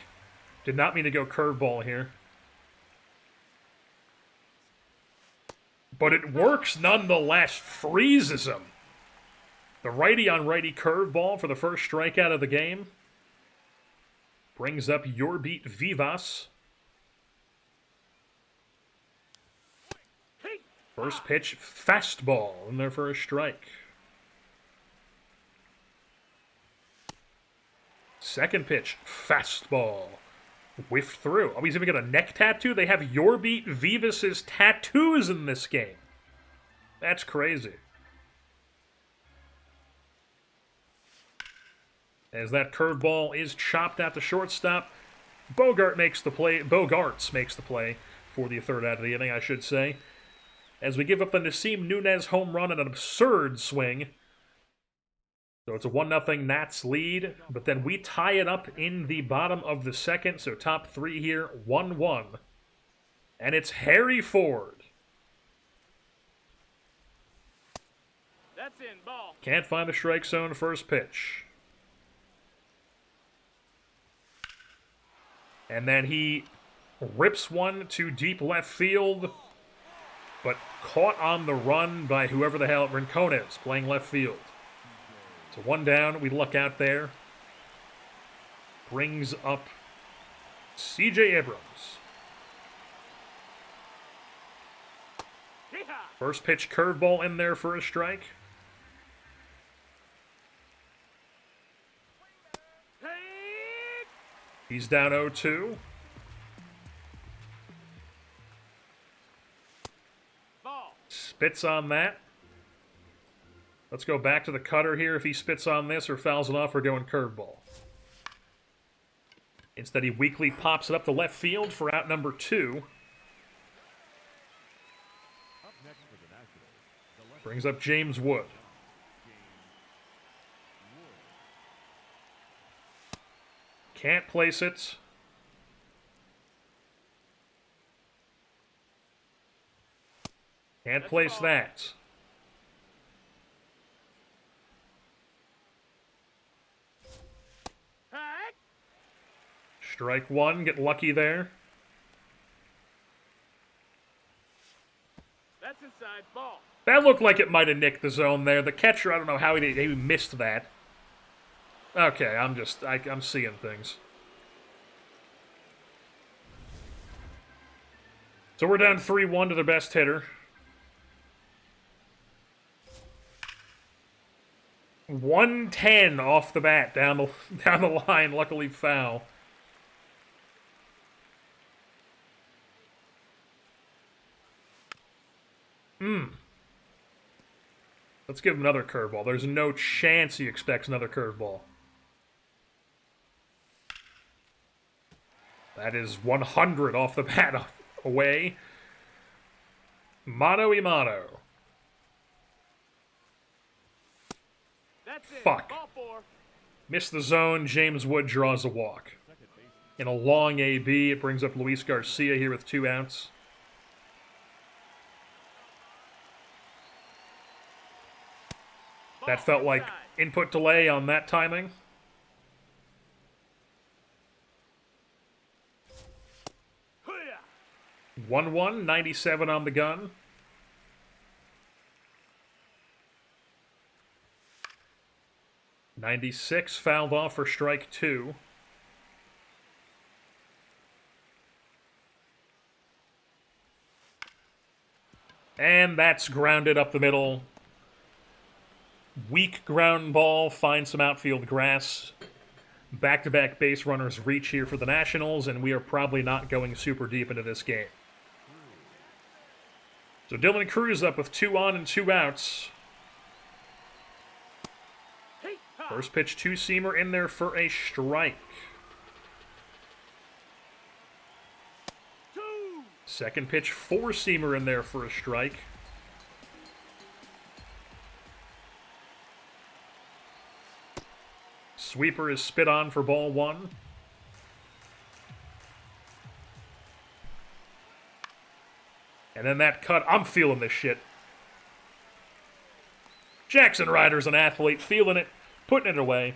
Did not mean to go curveball here. But it works nonetheless. Freezes him. The righty on righty curveball for the first strikeout of the game. Brings up Yorbeat Vivas. First pitch, fastball in there for a strike. Second pitch, fastball. Whiffed through. Oh, he's even got a neck tattoo? They have Yorbeat Vivas' tattoos in this game. That's crazy. As that curveball is chopped out to shortstop, Bogarts makes the play for the third out of the inning, I should say. As we give up the Nasim Nunez home run and an absurd swing. So it's a 1-0 Nats lead, but then we tie it up in the bottom of the second, so top three here, 1-1. And it's Harry Ford. That's in. Ball. Can't find the strike zone, first pitch. And then he rips one to deep left field, but caught on the run by whoever the hell, Rincones, playing left field. So one down, we look out there. Brings up C.J. Abrams. Hee-haw. First pitch curveball in there for a strike. Hey. He's down 0-2. Ball. Spits on that. Let's go back to the cutter here. If he spits on this or fouls it off, we're going curveball. Instead, he weakly pops it up the left field for out number 2. Brings up James Wood. Can't place it. Can't place that. Strike one, get lucky there. That's inside. Ball. That looked like it might have nicked the zone there. The catcher, I don't know how he missed that. Okay, I'm seeing things. So we're down 3-1 to their best hitter. 110 off the bat, down the line, luckily foul. Let's give him another curveball. There's no chance he expects another curveball. That is 100 off the bat away. Mano a mano. That's it. Fuck. Ball 4. Missed the zone. James Wood draws a walk. In a long AB, it brings up Luis Garcia here with 2 outs. That felt like input delay on that timing. Hoo-yah. 1-1, 97 on the gun. '96 fouled off for strike 2. And that's grounded up the middle. Weak ground ball, finds some outfield grass. Back-to-back base runners reach here for the Nationals, and we are probably not going super deep into this game. So Dylan Cruz up with 2 on and 2 outs. First pitch, 2-seamer in there for a strike. 2. Second pitch, 4-seamer in there for a strike. Sweeper is spit on for ball 1. And then that cut, I'm feeling this shit. Jaxson Ryder's an athlete, feeling it, putting it away.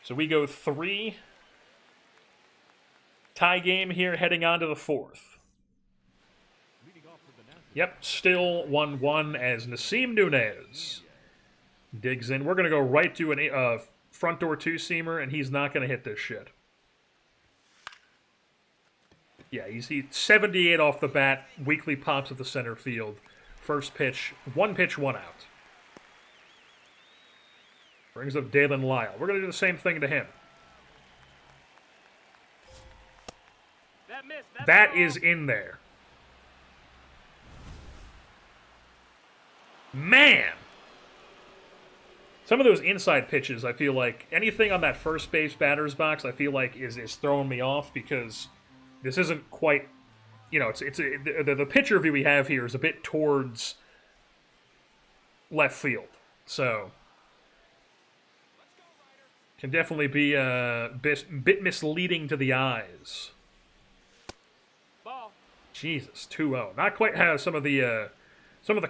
So we go 3. Tie game here, heading on to the 4th. Yep, still 1-1 as Nasim Nunez digs in. We're going to go right to a front door 2-seamer, and he's not going to hit this shit. Yeah, he's 78 off the bat, weakly pops at the center field. First pitch, 1 pitch, 1 out. Brings up Dalen Lyle. We're going to do the same thing to him. That missed. That's That ball. is in there. Man! Some of those inside pitches, I feel like anything on that first base batter's box, I feel like is throwing me off because this isn't quite, the pitcher view we have here is a bit towards left field, so can definitely be a bit misleading to the eyes. Ball. Jesus, 2-0. Not quite how some of the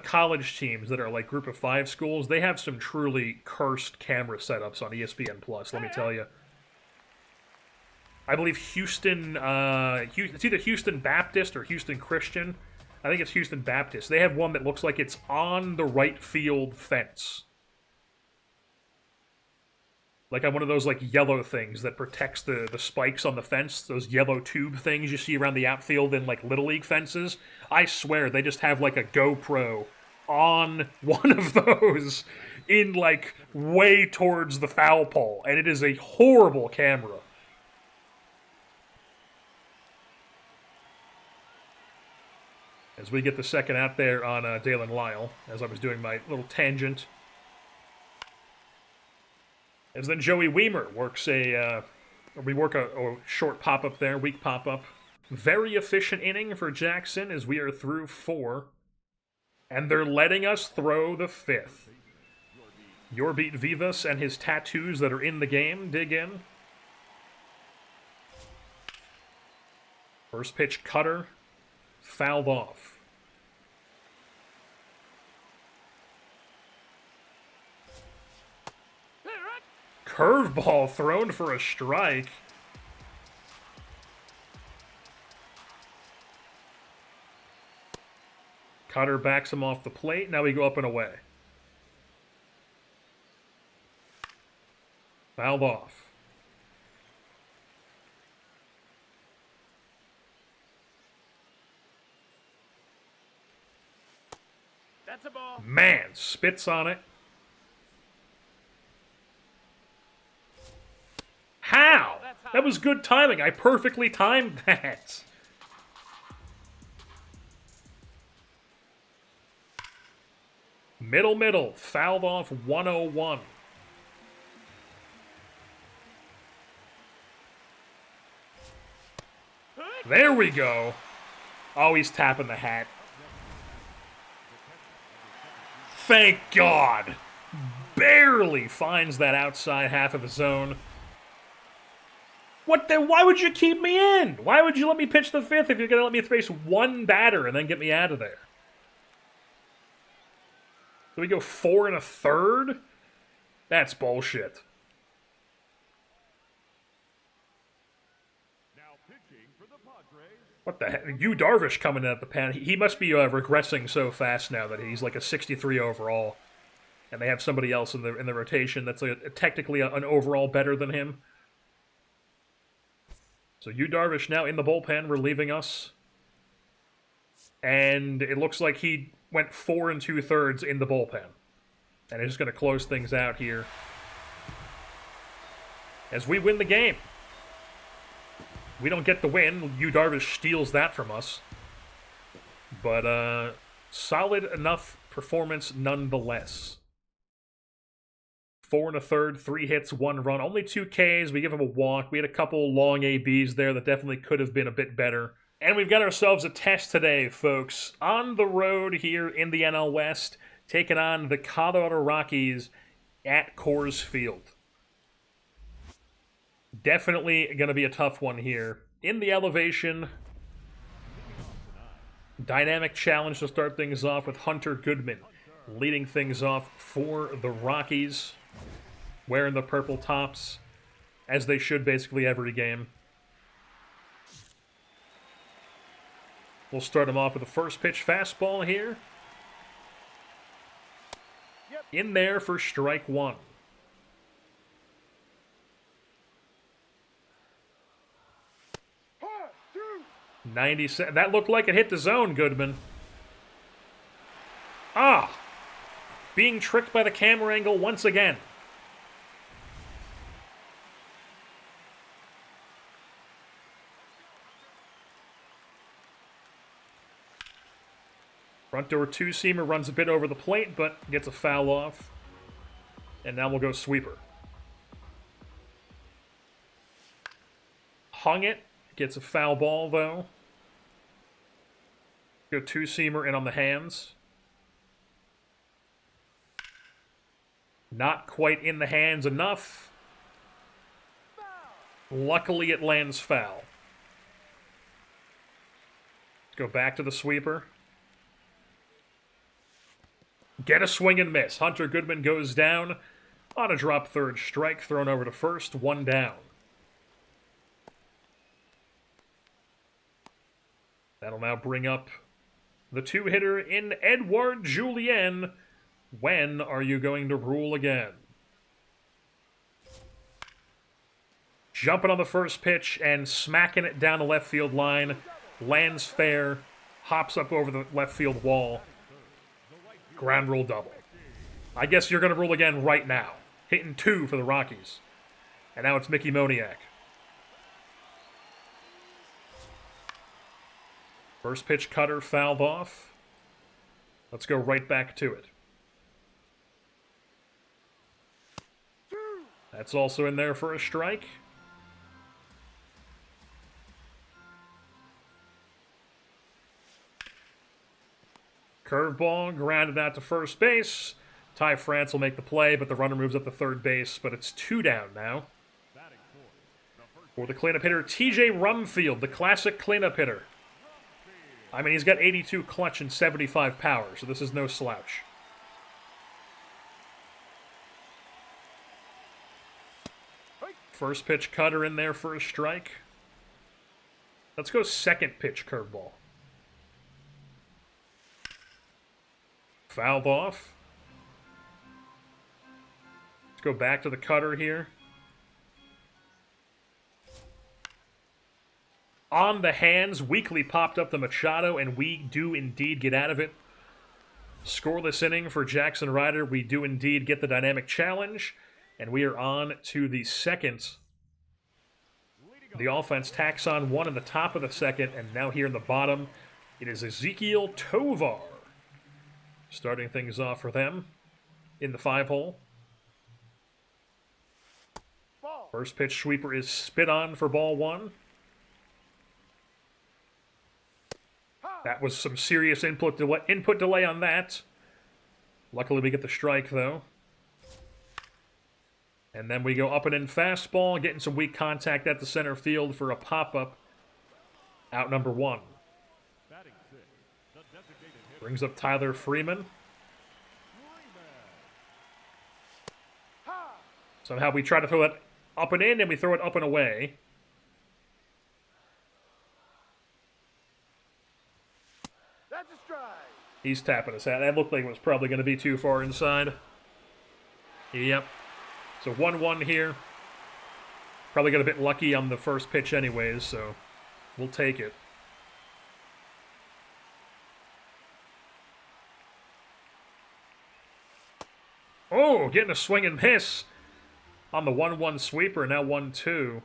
college teams that are like group of 5 schools, they have some truly cursed camera setups on ESPN Plus, let me tell you. I believe Houston, it's either Houston Baptist or Houston Christian. I think it's Houston Baptist. They have one that looks like it's on the right field fence. Like on one of those like yellow things that protects the spikes on the fence, those yellow tube things you see around the outfield in like Little League fences. I swear they just have like a GoPro on one of those in like way towards the foul pole, and it is a horrible camera. As we get the second out there on Dalen Lyle, as I was doing my little tangent. As then Joey Weimer works a short pop-up there, weak pop-up. Very efficient inning for Jaxson as we are through 4. And they're letting us throw the 5th. Yorbeat Vivas and his tattoos that are in the game dig in. First pitch cutter, fouled off. Curveball thrown for a strike. Cutter backs him off the plate. Now we go up and away. Fouled off. That's a ball. Man, spits on it. How? That was good timing. I perfectly timed that. Middle. Fouled off 101. There we go. Oh, he's tapping the hat. Thank God. Barely finds that outside half of the zone. What the? Why would you keep me in? Why would you let me pitch the fifth if you're going to let me face one batter and then get me out of there? Do we go 4 1/3? That's bullshit. What the heck? Yu Darvish coming in at the pan. He must be regressing so fast now that he's like a 63 overall. And they have somebody else in the rotation that's technically an overall better than him. So Yu Darvish now in the bullpen, relieving us. And it looks like he went 4 2/3 in the bullpen. And he's just going to close things out here as we win the game. We don't get the win. Yu Darvish steals that from us. But solid enough performance nonetheless. 4 1/3, 3 hits, 1 run. Only 2 Ks. We give him a walk. We had a couple long ABs there that definitely could have been a bit better. And we've got ourselves a test today, folks. On the road here in the NL West, taking on the Colorado Rockies at Coors Field. Definitely going to be a tough one here. In the elevation, dynamic challenge to start things off with Hunter Goodman leading things off for the Rockies, wearing the purple tops, as they should basically every game. We'll start him off with a first pitch fastball here. In there for strike 1. 97. That looked like it hit the zone, Goodman. Ah! Being tricked by the camera angle once again. Front door two-seamer runs a bit over the plate, but gets a foul off. And now we'll go sweeper. Hung it. Gets a foul ball, though. Go two-seamer in on the hands. Not quite in the hands enough. Luckily, it lands foul. Go back to the sweeper. Get a swing and miss. Hunter Goodman goes down on a drop third strike, thrown over to first, 1 down. That'll now bring up the 2-hitter in Edouard Julien. When are you going to rule again? Jumping on the first pitch and smacking it down the left field line. Lands fair. Hops up over the left field wall. Ground rule double. I guess you're going to rule again right now. Hitting 2 for the Rockies. And now it's Mickey Moniak. First pitch cutter fouled off. Let's go right back to it. That's also in there for a strike. Curveball grounded out to first base. Ty France will make the play, but the runner moves up to third base, but it's 2 down now. For the cleanup hitter, TJ Rumfield, the classic cleanup hitter. I mean, he's got 82 clutch and 75 power, so this is no slouch. First pitch cutter in there for a strike. Let's go second pitch curveball. Fouled off. Let's go back to the cutter here. On the hands, weakly popped up the Machado, and we do indeed get out of it. Scoreless inning for Jaxson Ryder. We do indeed get the dynamic challenge, and we are on to the second. The offense tacks on one in the top of the second, and now here in the bottom, it is Ezekiel Tovar starting things off for them in the 5-hole. First pitch sweeper is spit on for ball 1. That was some serious input delay on that. Luckily, we get the strike, though. And then we go up and in fastball, getting some weak contact at the center field for a pop-up. Out number 1. Brings up Tyler Freeman. Somehow we try to throw it up and in, and we throw it up and away. That's a strike. He's tapping his hat. That looked like it was probably going to be too far inside. Yep. So 1-1 here. Probably got a bit lucky on the first pitch anyways, so we'll take it. Oh, getting a swing and miss on the 1-1 sweeper, now 1-2.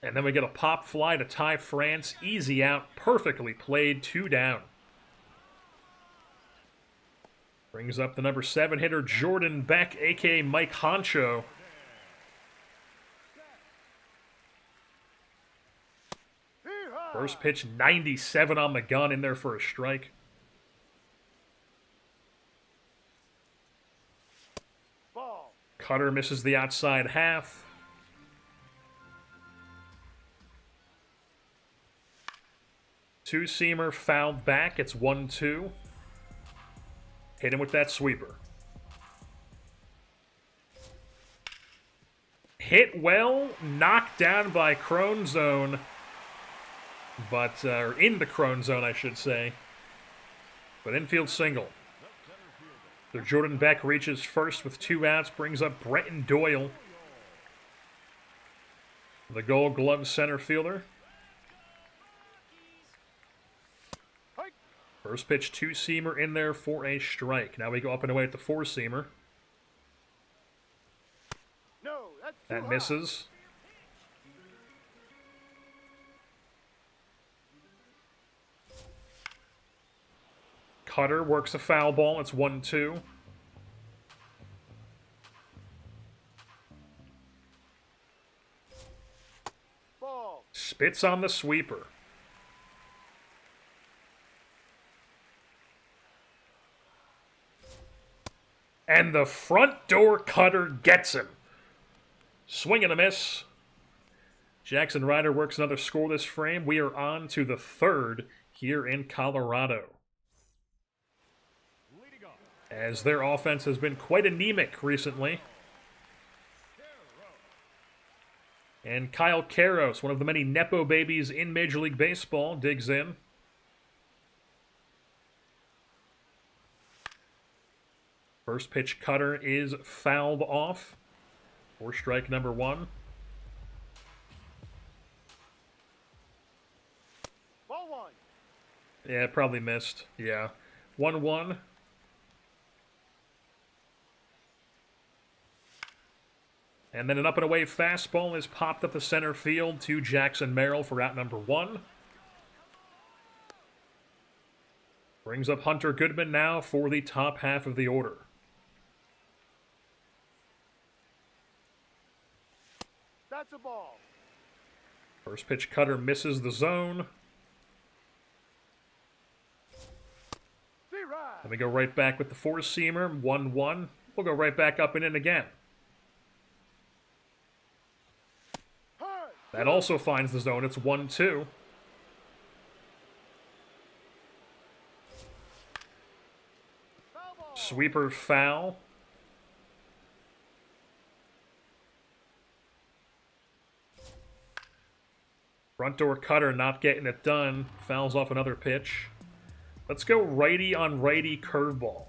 And then we get a pop fly to Ty France. Easy out, perfectly played, 2 down. Brings up the number 7 hitter, Jordan Beck, a.k.a. Mike Honcho. First pitch, 97 on the gun, in there for a strike. Ball. Cutter misses the outside half. Two-seamer fouled back. It's 1-2. Hit him with that sweeper. Hit well, knocked down by Crone Zone. But, or in the Crone Zone, I should say. But infield single. So Jordan Beck reaches first with 2 outs, brings up Bretton Doyle, the Gold Glove center fielder. First pitch, 2-seamer in there for a strike. Now we go up and away at the 4-seamer. No, that's That misses. Cutter works a foul ball. It's 1-2. Ball. Spits on the sweeper. And the front door cutter gets him. Swing and a miss. Jaxson Ryder works another scoreless frame. We are on to the 3rd here in Colorado, as their offense has been quite anemic recently. And Kyle Karros, one of the many Nepo babies in Major League Baseball, digs in. First pitch cutter is fouled off for strike number 1. Ball 1. Yeah, probably missed. Yeah. 1-1. And then an up and away fastball is popped up the center field to Jackson Merrill for out number 1. Brings up Hunter Goodman now for the top half of the order. That's a ball. First pitch cutter misses the zone. Ryder. Then we go right back with the 4-seamer, 1-1. We'll go right back up and in again. That also finds the zone. It's 1-2. Sweeper foul. Front door cutter not getting it done. Fouls off another pitch. Let's go righty on righty curveball.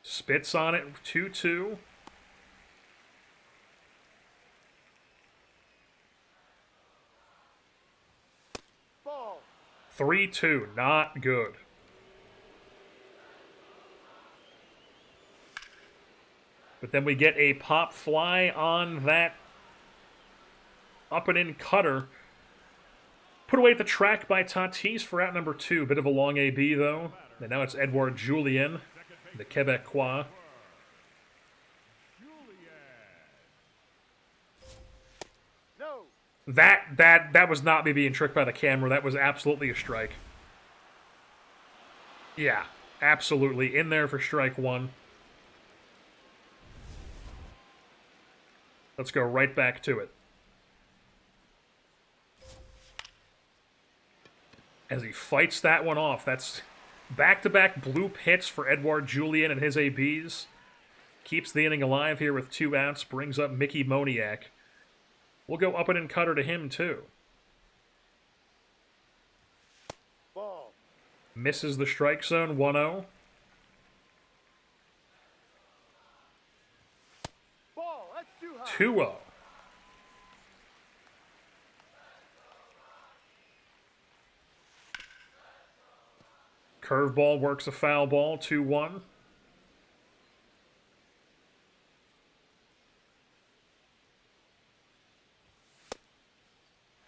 Spits on it, 2-2. Ball. 3-2, not good. But then we get a pop fly on that up and in cutter. Put away at the track by Tatis for out number 2. Bit of a long AB though. And now it's Edouard Julien, the Quebecois. No. That was not me being tricked by the camera. That was absolutely a strike. Yeah, absolutely. In there for strike 1. Let's go right back to it. As he fights that one off. That's back-to-back bloop hits for Edouard Julien and his ABs. Keeps the inning alive here with 2 outs. Brings up Mickey Moniak. We'll go up and in cutter to him, too. Ball. Misses the strike zone, 1-0. Ball. That's too high. 2-0. Curveball works a foul ball, 2-1.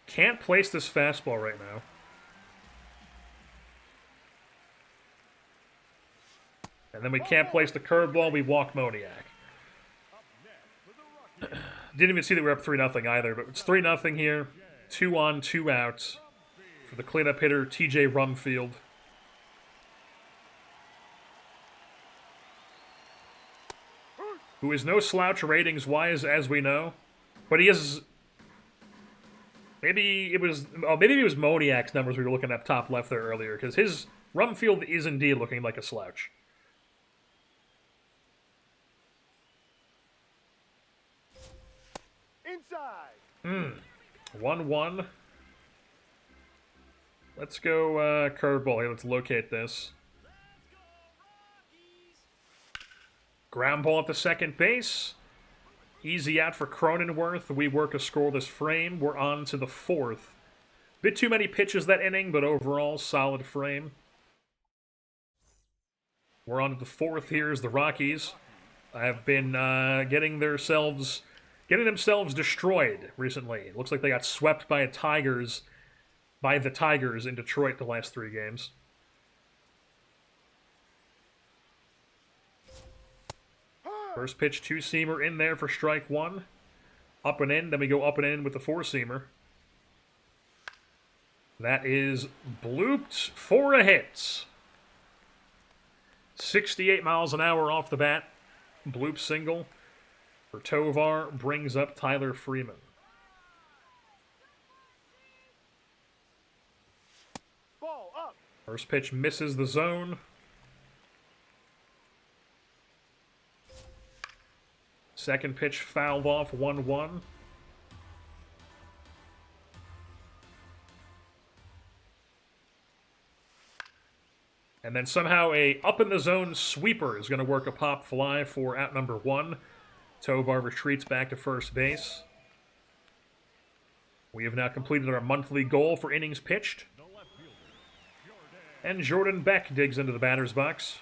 Can't place this fastball right now. And then we can't place the curveball, we walk Moniak. Didn't even see that we were up 3-0 either, but it's 3-0 here. 2 on, 2 outs for the cleanup hitter, TJ Rumfield. Who is no slouch ratings-wise, as we know. But he is... Maybe it was Moniak's numbers we were looking at top left there earlier, because his Rumfield is indeed looking like a slouch. Inside. 1-1. Let's go curveball here. Let's locate this. Ground ball at the second base. Easy out for Cronenworth. We work a scoreless frame. We're on to the 4th. Bit too many pitches that inning, but overall, solid frame. We're on to the 4th here as the Rockies have been getting themselves destroyed recently. It looks like they got swept by the Tigers in Detroit the last 3 games. First pitch, 2-seamer in there for strike 1. Up and in, then we go up and in with the 4-seamer. That is blooped for a hit. 68 miles an hour off the bat. Bloop single for Tovar, brings up Tyler Freeman. Ball up. First pitch misses the zone. Second pitch fouled off, 1-1. And then somehow a up-in-the-zone sweeper is going to work a pop fly for out number 1. Tovar retreats back to first base. We have now completed our monthly goal for innings pitched. And Jordan Beck digs into the batter's box.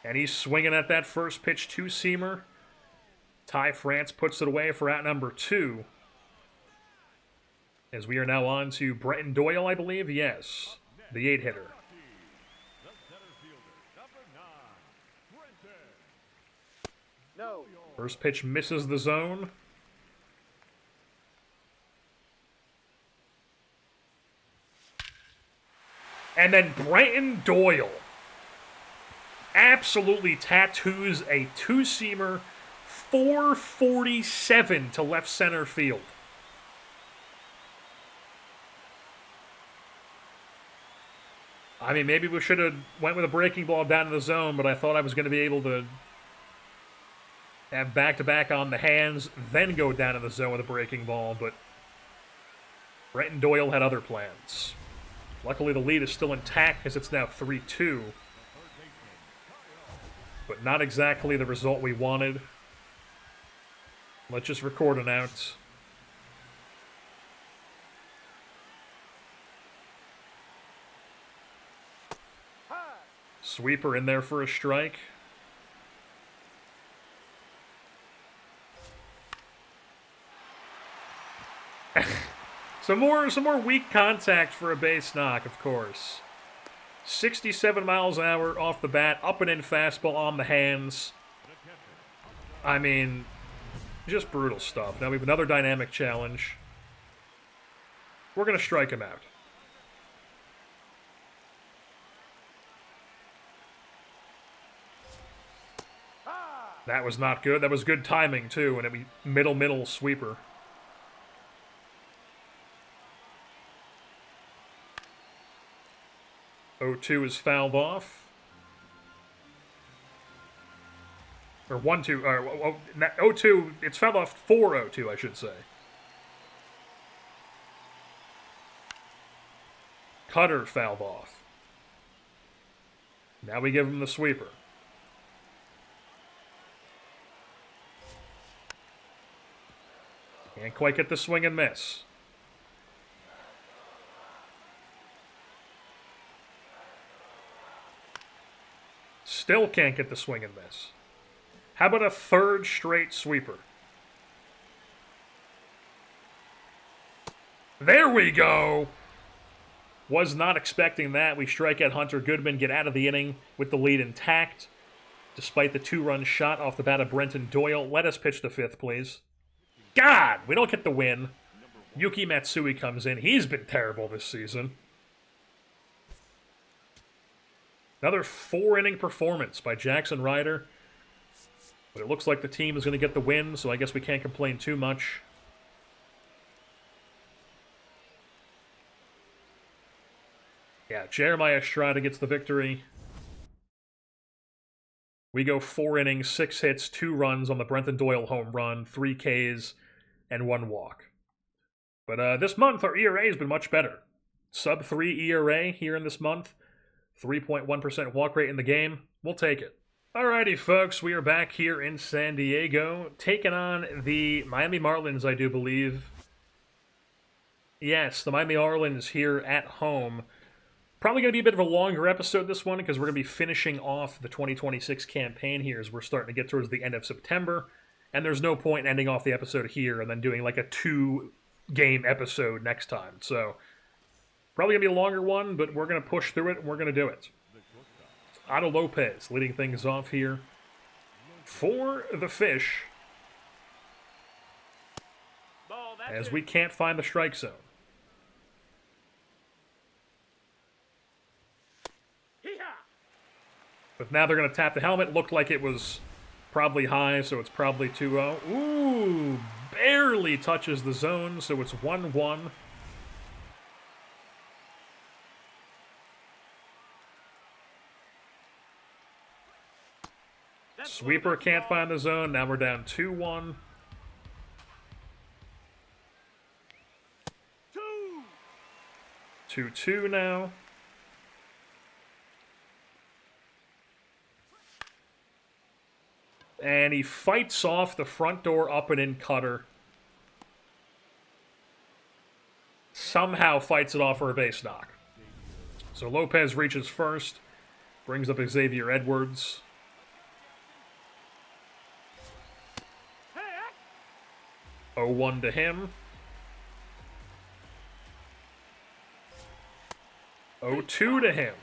And he's swinging at that first pitch 2-seamer. Ty France puts it away for out number 2. As we are now on to Bretton Doyle, I believe. Yes, the 8-hitter. No. First pitch misses the zone. And then Bretton Doyle absolutely tattoos a 2-seamer, 447 to left center field. I mean, maybe we should have went with a breaking ball down to the zone, but I thought I was going to be able to have back-to-back on the hands, then go down in the zone with a breaking ball, but Brenton Doyle had other plans. Luckily, the lead is still intact because it's now 3-2, but not exactly the result we wanted. Let's just record an out. Sweeper in there for a strike. Some more weak contact for a base knock, of course. 67 miles an hour off the bat, up and in fastball on the hands. I mean, just brutal stuff. Now we have another dynamic challenge. We're going to strike him out. That was not good. That was good timing, too, and it was middle sweeper. 0-2 is fouled off. Or 1-2. 0-2, it's fouled off for 0-2, I should say. Cutter fouled off. Now we give him the sweeper. Can't quite get the swing and miss. Still can't get the swing and miss. How about a third straight sweeper? There we go! Was not expecting that. We strike out Hunter Goodman, get out of the inning with the lead intact, despite the 2-run shot off the bat of Brenton Doyle. Let us pitch the fifth, please. God! We don't get the win. Yuki Matsui comes in. He's been terrible this season. Another 4-inning performance by Jaxson Ryder. But it looks like the team is going to get the win, so I guess we can't complain too much. Yeah, Jeremiah Estrada gets the victory. We go 4 innings, 6 hits, 2 runs on the Brenton Doyle home run, 3 Ks, and 1 walk. But this month, our ERA has been much better. Sub-3 ERA here in this month. 3.1% walk rate in the game. We'll take it. Alrighty, folks, we are back here in San Diego, taking on the Miami Marlins, I do believe. Yes, the Miami Marlins here at home. Probably going to be a bit of a longer episode this one, because we're going to be finishing off the 2026 campaign here as we're starting to get towards the end of September. And there's no point in ending off the episode here and then doing like a 2-game episode next time. So, probably going to be a longer one, but we're going to push through it and we're going to do it. Otto Lopez leading things off here for the Fish. As we can't find the strike zone. But now they're going to tap the helmet. Looked like it was probably high, so it's probably 2-0. Ooh, barely touches the zone, so it's 1-1. Sweeper can't find the zone. Now we're down 2-1. 2-2 now. And he fights off the front door up and in cutter. Somehow fights it off for a base knock. So Lopez reaches first. Brings up Xavier Edwards. Hey. 0-1 to him. 0-2 to him.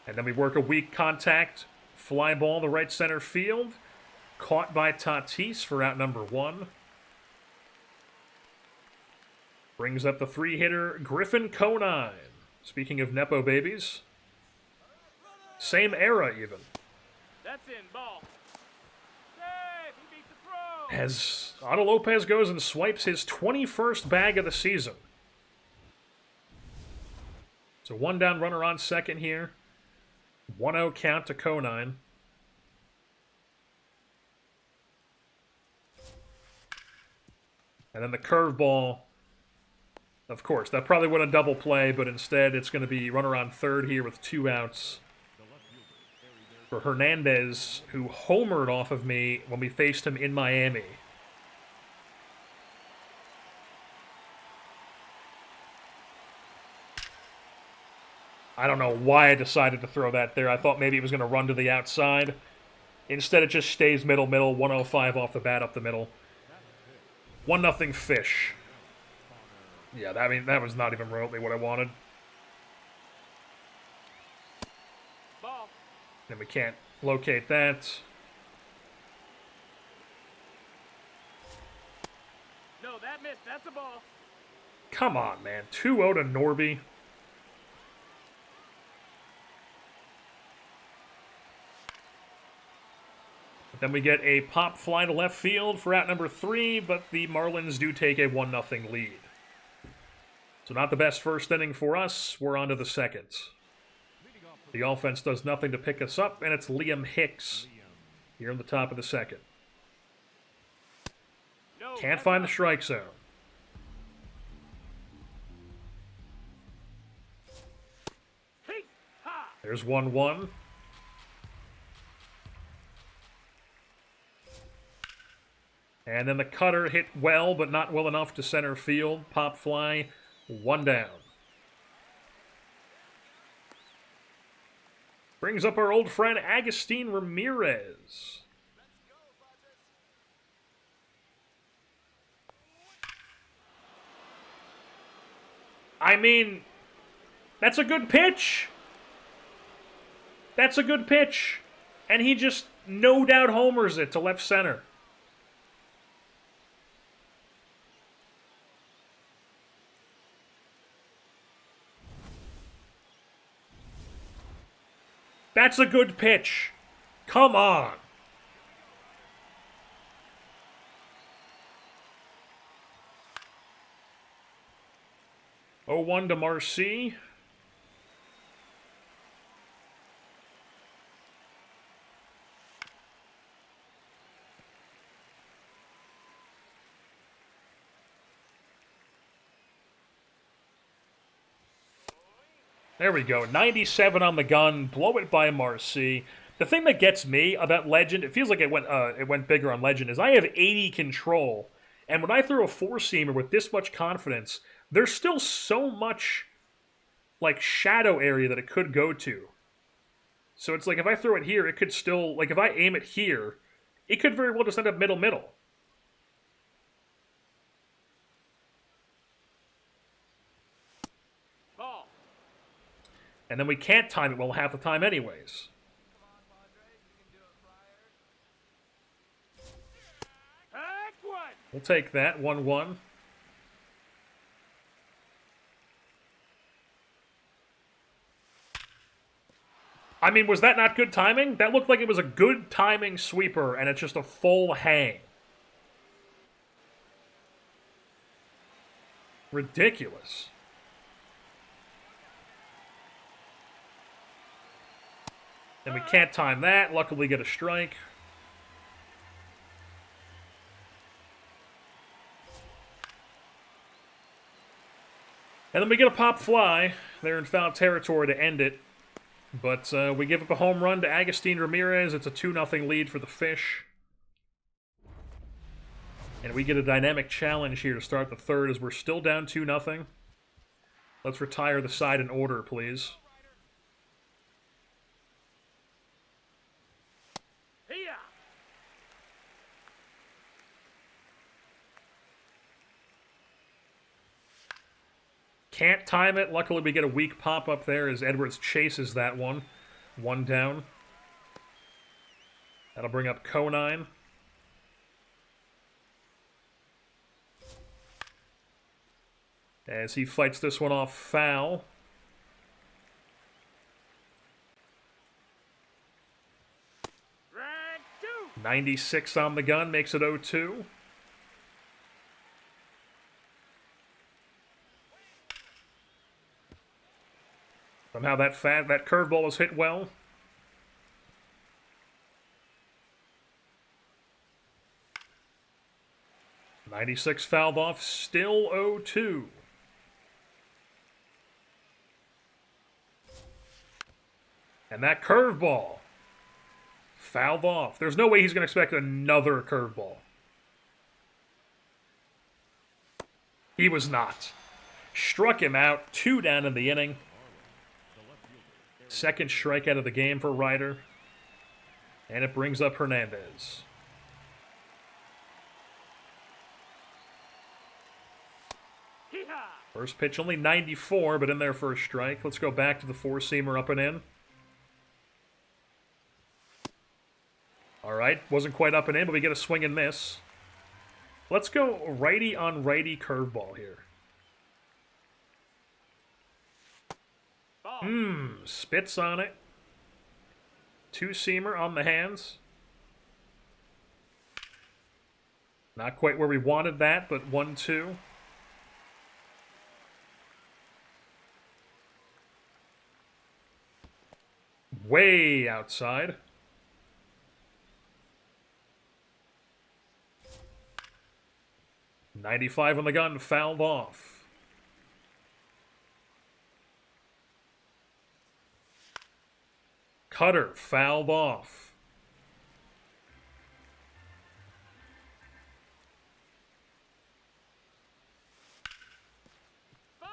And then we work a weak contact. Fly ball to right center field. Caught by Tatis for out number 1. Brings up the 3-hitter, Griffin Conine. Speaking of Nepo babies. Same era, even. That's in, ball. Save! He beat the throw! As Otto Lopez goes and swipes his 21st bag of the season. So 1 down runner on second here. 1-0 count to Conine. And then the curveball, of course, that probably would have double play, but instead it's going to be runner on third here with 2 outs for Hernandez, who homered off of me when we faced him in Miami. I don't know why I decided to throw that there. I thought maybe it was going to run to the outside. Instead, it just stays middle, 105 off the bat up the middle. 1-0 Fish. Yeah, that was not even remotely what I wanted. Ball. And we can't locate that. No, that missed. That's a ball. Come on, man. 2-0 to Norby. Then we get a pop fly to left field for out number 3, but the Marlins do take a 1-0 lead. So not the best first inning for us. We're on to the second. The offense does nothing to pick us up, and it's Liam Hicks here in the top of the second. No, Can't find the strike zone. Hey, ha. There's 1-1. And then the cutter hit well, but not well enough to center field. Pop fly, 1 down. Brings up our old friend Agustin Ramirez. I mean, that's a good pitch. That's a good pitch. And he just no doubt homers it to left center. That's a good pitch. Come on. Oh, 1 to Marcy. There we go. 97 on the gun. Blow it by Marcy. The thing that gets me about Legend, it feels like it went bigger on Legend, is I have 80 control. And when I throw a 4-seamer with this much confidence, there's still so much like shadow area that it could go to. So it's like if I throw it here, it could still, like if I aim it here, it could very well just end up middle. Ball. And then we can't time it well half the time anyways. Heck one. We'll take that, 1-1. I mean, was that not good timing? That looked like it was a good timing sweeper, and it's just a full hang. Ridiculous. And we can't time that. Luckily get a strike. And then we get a pop fly. They're in foul territory to end it. But we give up a home run to Agustin Ramirez. It's a 2-0 lead for the Fish. And we get a dynamic challenge here to start the third as we're still down 2-0. Let's retire the side in order, please. Here. Can't time it. Luckily, we get a weak pop-up there as Edwards chases that one. 1 down. That'll bring up Conine. As he fights this one off foul. Drag 2. 96 on the gun, makes it 0-2. Somehow that curveball was hit well. 96 fouled off, still 0-2. And that curveball fouled off. There's no way he's going to expect another curveball. He was not. Struck him out, 2 down in the inning. Second strikeout of the game for Ryder. And it brings up Hernandez. First pitch only 94, but in there for a strike. Let's go back to the four-seamer up and in. All right, wasn't quite up and in, but we get a swing and miss. Let's go righty on righty curveball here. Spits on it. Two-seamer on the hands. Not quite where we wanted that, but 1-2. Way outside. .95 on the gun, fouled off. Cutter, fouled off.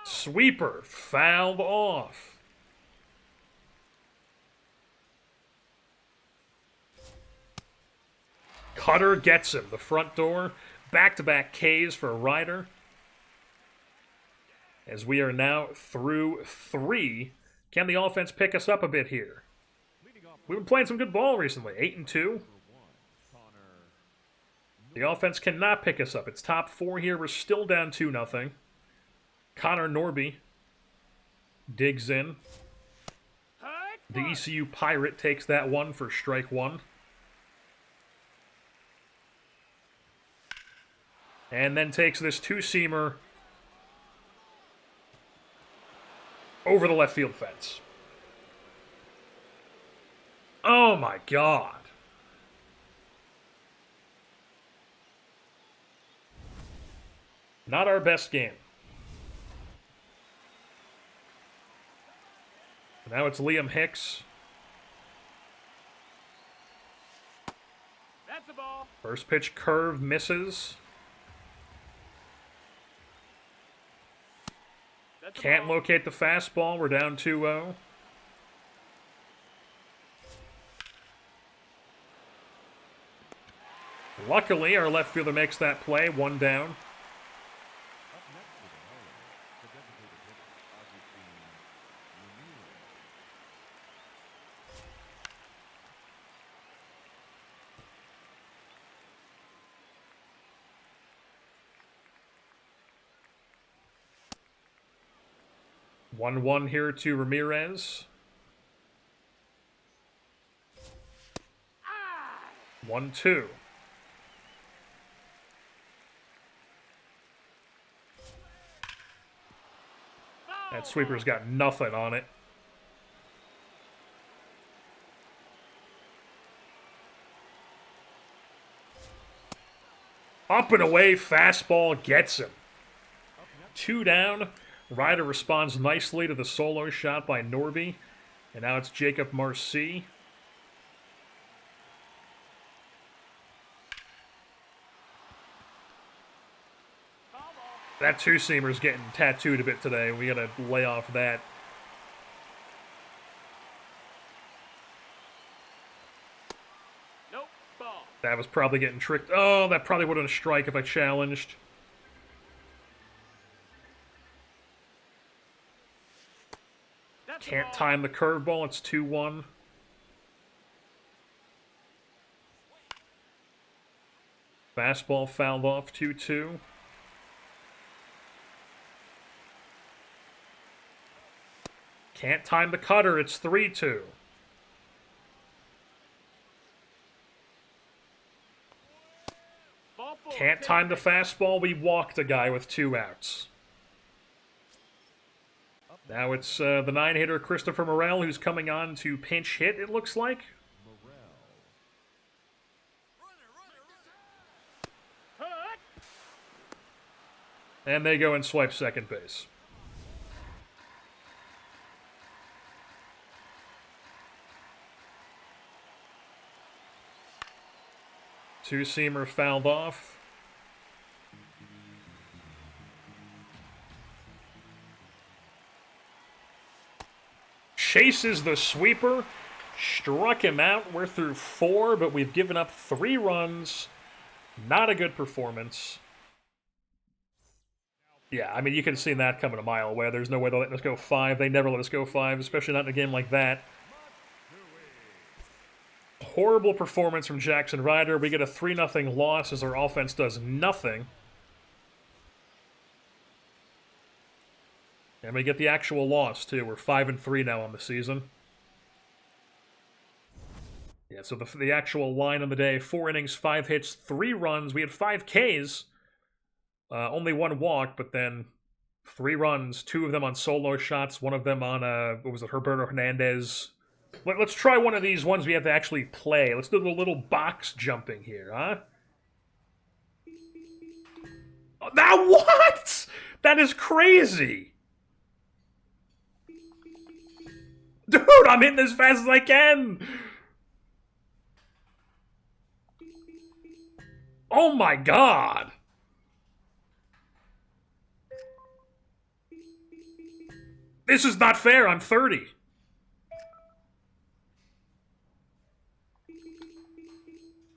Sweeper, fouled off. Cutter gets him. The front door. Back-to-back Ks for Ryder. As we are now through 3. Can the offense pick us up a bit here? We've been playing some good ball recently. 8-2. The offense cannot pick us up. It's top 4 here. We're still down 2-0. Connor Norby digs in. The ECU Pirate takes that one for strike 1. And then takes this two-seamer over the left field fence. Oh my God. Not our best game. Now it's Liam Hicks. That's a ball. First pitch curve misses. Can't locate the fastball. We're down 2-0. Luckily, our left fielder makes that play. 1 down. One here to Ramirez. 1-2. That sweeper's got nothing on it. Up and away, fastball gets him. 2 down. Ryder responds nicely to the solo shot by Norby. And now it's Jacob Marcy. That two-seamer's getting tattooed a bit today. We gotta lay off that. Nope, ball. That was probably getting tricked. Oh, that probably would have been a strike if I challenged. Can't time the curveball. It's 2-1. Fastball fouled off. 2-2. Can't time the cutter. It's 3-2. Can't time the fastball. We walked a guy with 2 outs. Now it's the 9-hitter Christopher Morel who's coming on to pinch hit, it looks like. And they go and swipe second base. Two-seamer fouled off. Chases the sweeper. Struck him out. We're through 4, but we've given up 3 runs. Not a good performance. Yeah, I mean, you can see that coming a mile away. There's no way they'll let us go 5. They never let us go 5, especially not in a game like that. Horrible performance from Jaxson Ryder. We get a 3-0 loss as our offense does nothing. And we get the actual loss, too. We're 5-3 now on the season. Yeah, so the actual line on the day, 4 innings, 5 hits, 3 runs. We had 5 Ks. Only 1 walk, but then 3 runs, 2 of them on solo shots, 1 of them on, what was it, Roberto Hernandez. Let's try one of these ones we have to actually play. Let's do the little box jumping here, huh? Oh, now what? That is crazy. Dude, I'm hitting as fast as I can. Oh my god. This is not fair. I'm 30.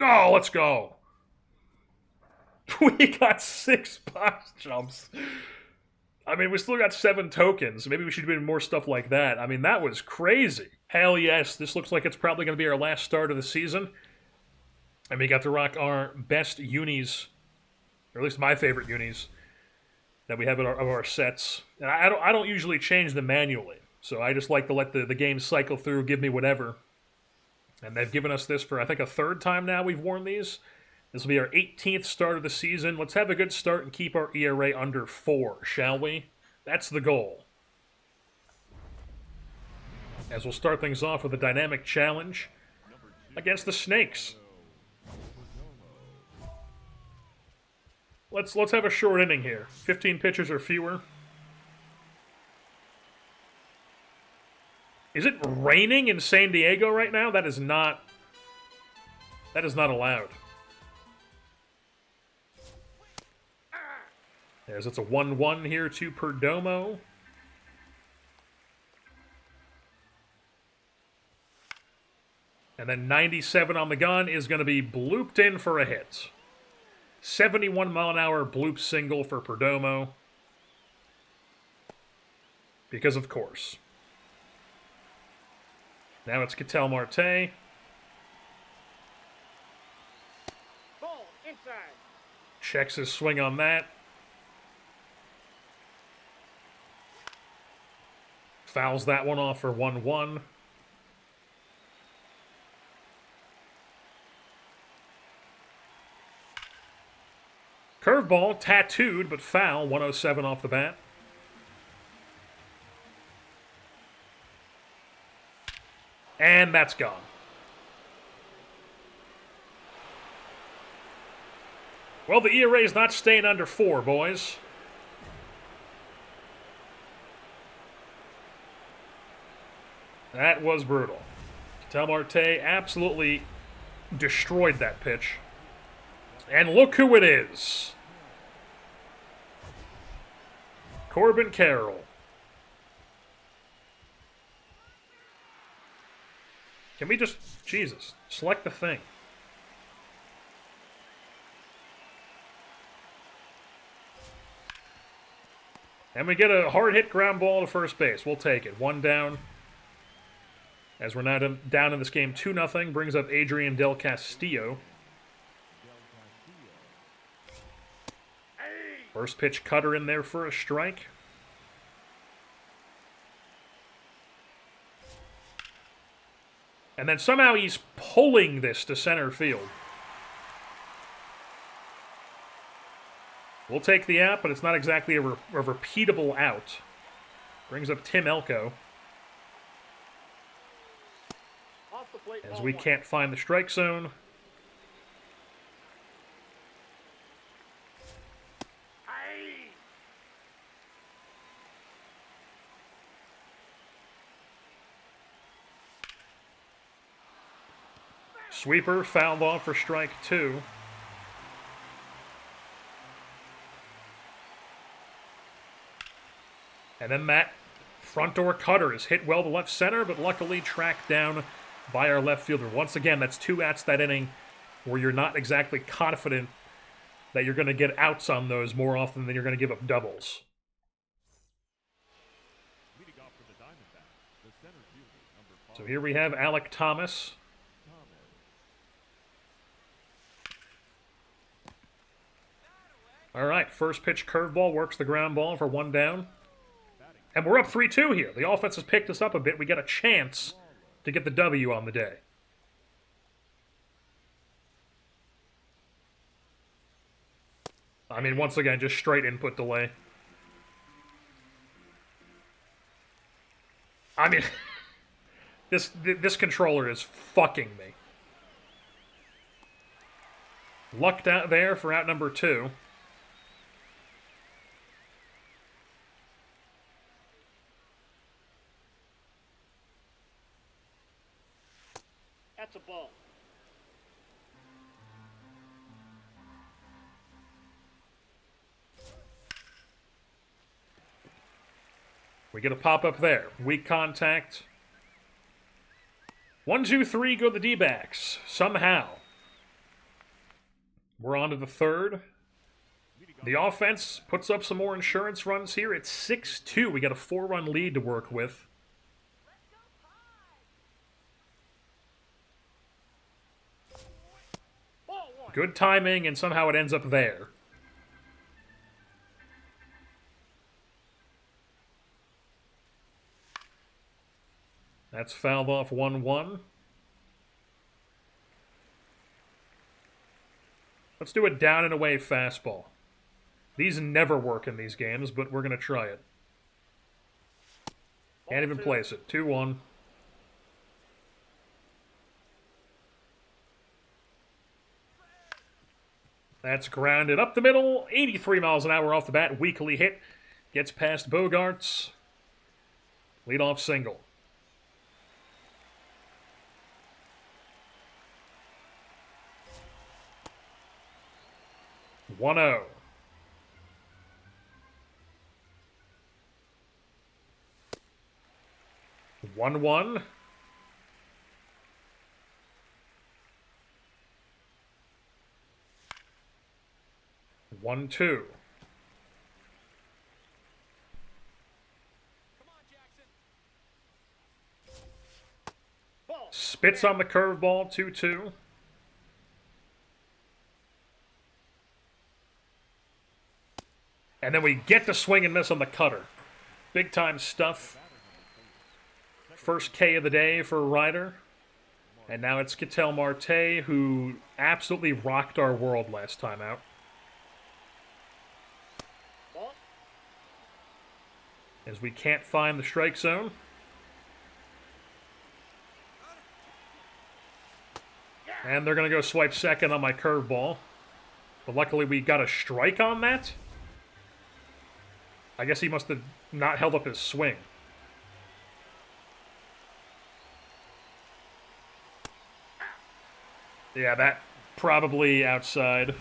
Oh, let's go. We got 6 box jumps. I mean, we still got 7 tokens. Maybe we should do more stuff like that. I mean, that was crazy. Hell yes. This looks like it's probably going to be our last start of the season. And we got to rock our best unis, or at least my favorite unis, that we have of our sets. And I don't usually change them manually. So I just like to let the game cycle through, give me whatever. And they've given us this for, I think, a 3rd time now we've worn these. This will be our 18th start of the season. Let's have a good start and keep our ERA under 4, shall we? That's the goal. As we'll start things off with a dynamic challenge against the Snakes. Let's have a short inning here. 15 pitches or fewer. Is it raining in San Diego right now? That is not allowed. As it's a 1-1 here to Perdomo. And then 97 on the gun is going to be blooped in for a hit. 71-mile-an-hour bloop single for Perdomo. Because of course. Now it's Ketel Marte. Ball inside. Checks his swing on that. Fouls that one off for 1-1. Curveball, tattooed, but foul. 107 off the bat. And that's gone. Well, the ERA is not staying under 4, boys. That was brutal. Ketel Marte absolutely destroyed that pitch. And look who it is. Corbin Carroll. Can we just, Jesus, select the thing. And we get a hard-hit ground ball to first base. We'll take it. 1 down. As we're now down in this game 2-0, brings up Adrian Del Castillo. First pitch cutter in there for a strike. And then somehow he's pulling this to center field. We'll take the out, but it's not exactly a repeatable out. Brings up Tim Elko. As we can't find the strike zone. Sweeper fouled off for strike 2. And then that front door cutter is hit well to left center, but luckily tracked down by our left fielder. Once again, that's 2 outs that inning where you're not exactly confident that you're going to get outs on those more often than you're going to give up doubles. So here we have Alec Thomas. All right, first pitch curveball works the ground ball for 1 down. And we're up 3-2 here. The offense has picked us up a bit. We get a chance to get the W on the day. I mean, once again, just straight input delay. I mean, this controller is fucking me. Lucked out there for out number 2. That's a ball. We get a pop-up there. Weak contact. 1, 2, 3, go the D-backs. Somehow. We're on to the 3rd. The offense puts up some more insurance runs here. It's 6-2. We got a 4-run lead to work with. Good timing, and somehow it ends up there. That's fouled off 1-1. Let's do a down and away fastball. These never work in these games, but we're going to try it. Can't even place it. 2-1. That's grounded up the middle. 83 miles an hour off the bat. Weakly hit. Gets past Bogarts. Leadoff single. One 0. One 1. 1 2. Come on, Jaxson. Ball. Spits on the curveball, 2-2. And then we get the swing and miss on the cutter. Big time stuff. First K of the day for Ryder. And now it's Ketel Marte, who absolutely rocked our world last time out. Ball. As we can't find the strike zone. And they're going to go swipe second on my curveball. But luckily we got a strike on that. I guess he must have not held up his swing. Yeah, that probably outside.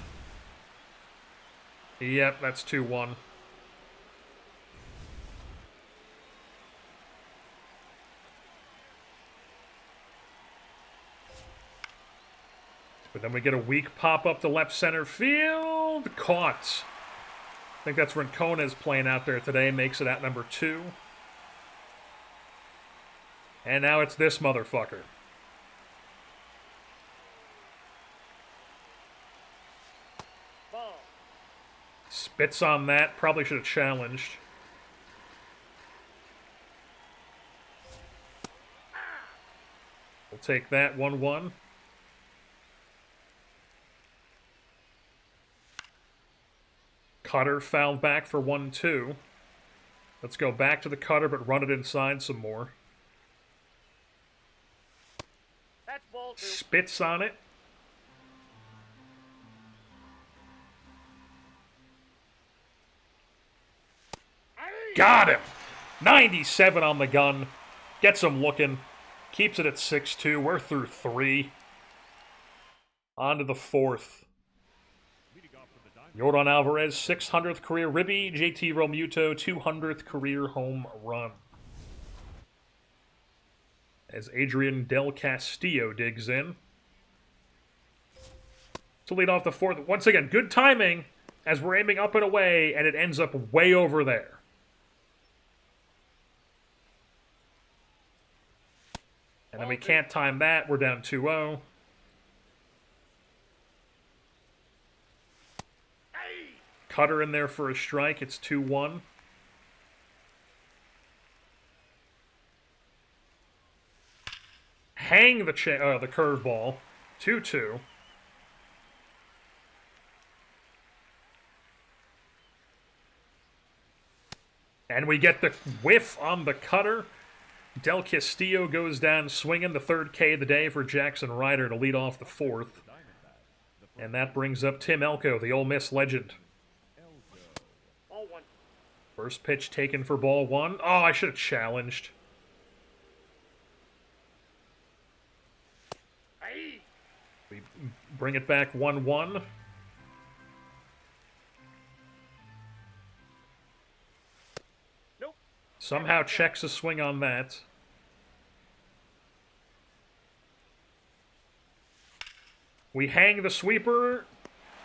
Yep, that's 2-1. But then we get a weak pop-up to left center field. Caught. I think that's Rincona's playing out there today. Makes it at number 2. And now it's this motherfucker. Ball. Spits on that. Probably should have challenged. We'll take that 1-1. Cutter fouled back for 1-2. Let's go back to the cutter, but run it inside some more. That's ball 2. Spits on it. Got him! 97 on the gun. Gets him looking. Keeps it at 6-2. We're through 3. On to the fourth. Yordan Alvarez, 600th career ribby. JT Realmuto, 200th career home run. As Adrian Del Castillo digs in to lead off the fourth. Once again, good timing as we're aiming up and away, and it ends up way over there. And then we can't time that. We're down 2-0. Cutter in there for a strike. It's 2-1. Hang the curveball. 2-2. And we get the whiff on the cutter. Del Castillo goes down swinging, the third K of the day for Jaxson Ryder to lead off the fourth. And that brings up Tim Elko, the Ole Miss legend. First pitch taken for ball one. Oh, I should have challenged. We bring it back 1-1. Nope. Somehow checks a swing on that. We hang the sweeper,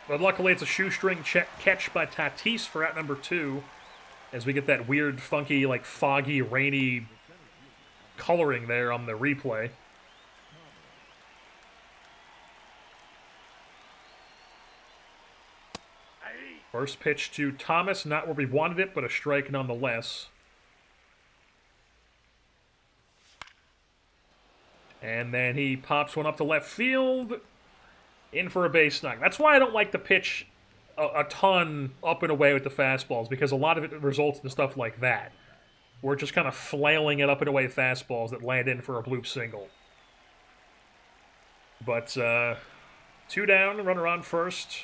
but luckily it's a shoestring catch by Tatis for out number 2. As we get that weird, funky, like foggy, rainy coloring there on the replay. First pitch to Thomas, not where we wanted it, but a strike nonetheless. And then he pops one up to left field, in for a base knock. That's why I don't like the pitch a ton up and away with the fastballs, because a lot of it results in stuff like that. We're just kind of flailing it up and away fastballs that land in for a bloop single. But 2 down, runner on first.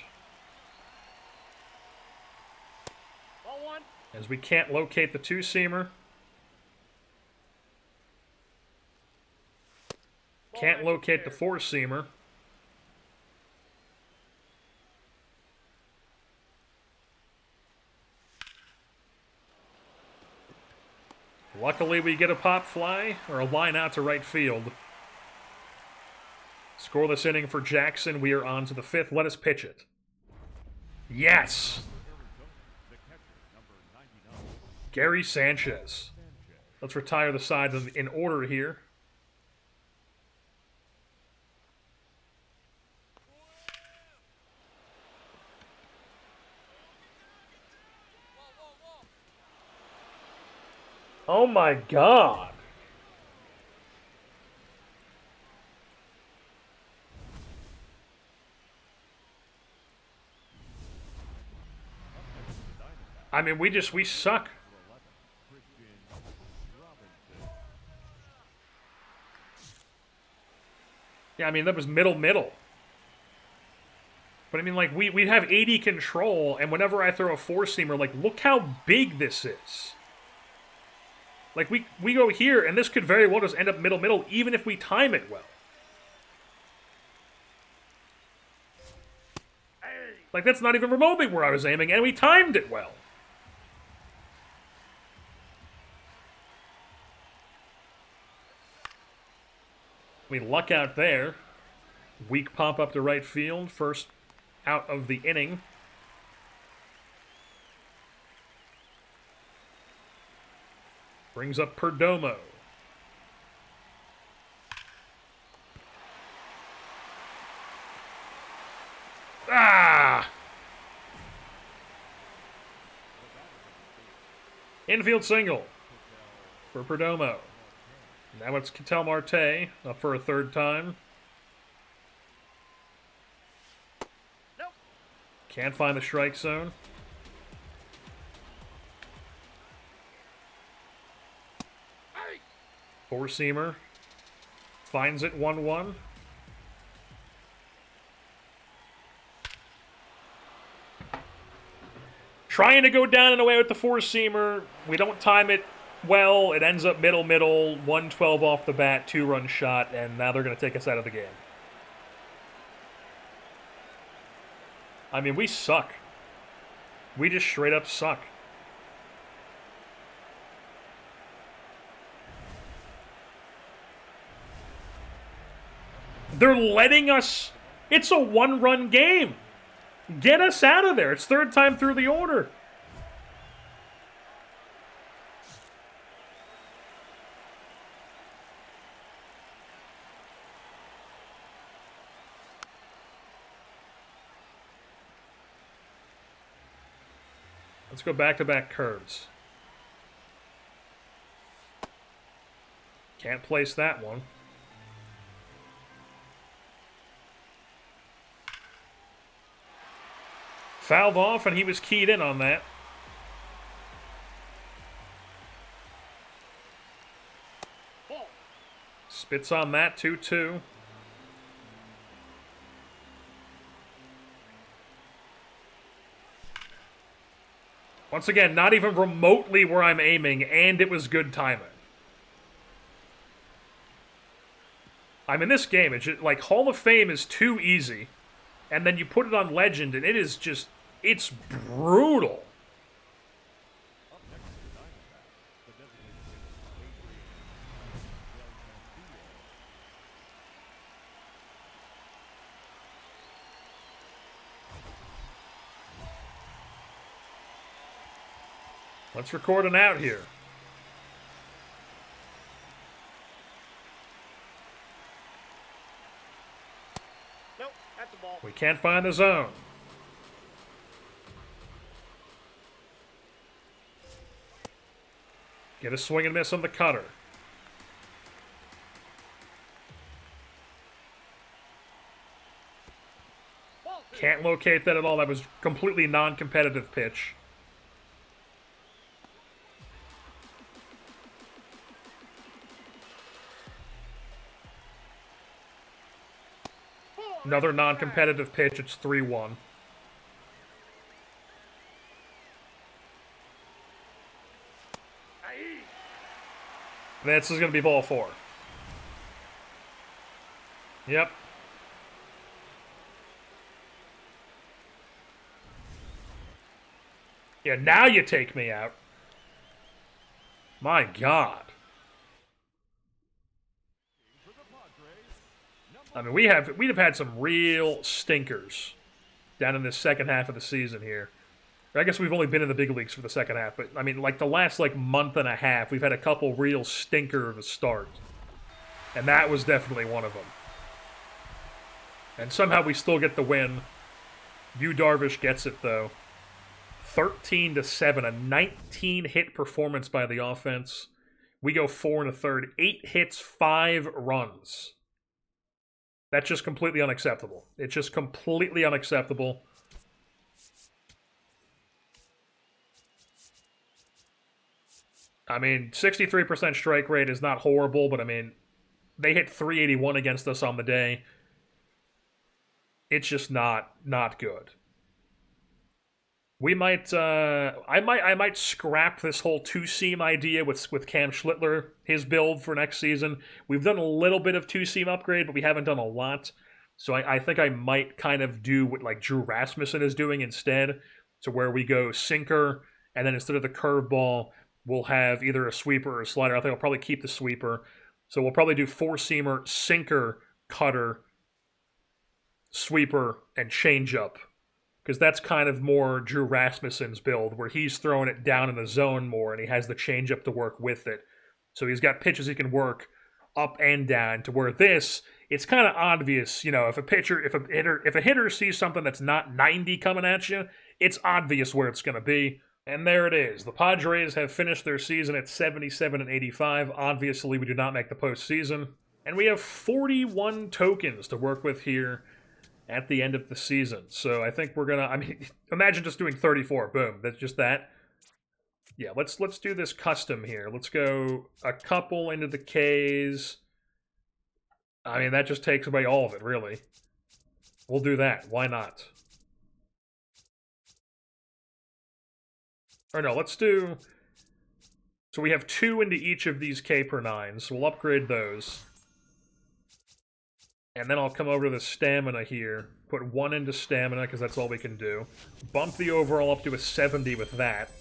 Ball one. As we can't locate the two-seamer. Can't locate the four-seamer. Luckily, we get a pop fly, or a line out to right field. Scoreless inning for Jaxson. We are on to the fifth. Let us pitch it. Yes! Gary Sanchez. Let's retire the sides in order here. Oh my God. I mean, we suck. Yeah, I mean, that was middle. But I mean, like, we have 80 control, and whenever I throw a four-seamer, like, look how big this is. Like, we go here, and this could very well just end up middle, even if we time it well. Like, that's not even remotely where I was aiming, and we timed it well. We luck out there. Weak pop up to right field. First out of the inning. Brings up Perdomo. Ah! Infield single for Perdomo. Now it's Ketel Marte up for a third time. Nope. Can't find the strike zone. Four-seamer. Finds it 1-1. Trying to go down and away with the four-seamer. We don't time it well. It ends up middle. 112 off the bat, 2-run shot, and now they're going to take us out of the game. I mean, we suck. We just straight up suck. They're letting us... It's a one-run game. Get us out of there. It's third time through the order. Let's go back-to-back curves. Can't place that one. Fouled off, and he was keyed in on that. Spits on that, 2-2. Once again, not even remotely where I'm aiming, and it was good timing. I mean, this game, it's just, like, Hall of Fame is too easy, and then you put it on Legend, and it is just, it's brutal. Let's record an out here. Nope, that's a ball. We can't find the zone. Get a swing and miss on the cutter. Can't locate that at all. That was completely non-competitive pitch. Another non-competitive pitch. It's 3-1. This is going to be ball 4. Yep. Yeah, now you take me out. My God. I mean, we'd have had some real stinkers down in this second half of the season here. I guess we've only been in the big leagues for the second half, but I mean, like the last month and a half, we've had a couple real stinkers to start, and that was definitely one of them. And somehow we still get the win. Yu Darvish gets it though. 13-7, a 19-hit performance by the offense. We go 4 1/3, 8 hits, 5 runs. That's just completely unacceptable. It's just completely unacceptable. I mean, 63% strike rate is not horrible, but I mean, they hit 381 against us on the day. It's just not good. We might, I might scrap this whole two-seam idea with Cam Schlittler, his build for next season. We've done a little bit of two-seam upgrade, but we haven't done a lot. So I think I might kind of do what like Drew Rasmussen is doing instead, to where we go sinker, and then instead of the curveball, we'll have either a sweeper or a slider. I think I'll probably keep the sweeper. So we'll probably do four-seamer, sinker, cutter, sweeper, and changeup. Because that's kind of more Drew Rasmussen's build, where he's throwing it down in the zone more, and he has the changeup to work with it. So he's got pitches he can work up and down, to where this, it's kind of obvious, you know, if a hitter sees something that's not 90 coming at you, it's obvious where it's going to be. And there it is. The Padres have finished their season at 77-85. Obviously, we do not make the postseason. And we have 41 tokens to work with here at the end of the season. So I think we're gonna, I mean, imagine just doing 34. Boom. That's just that. Yeah, let's do this custom here. Let's go a couple into the Ks. I mean, that just takes away all of it, really. We'll do that. Why not? Or no, let's do... So we have 2 into each of these K per 9, so we'll upgrade those. And then I'll come over to the stamina here. Put 1 into stamina, because that's all we can do. Bump the overall up to a 70 with that.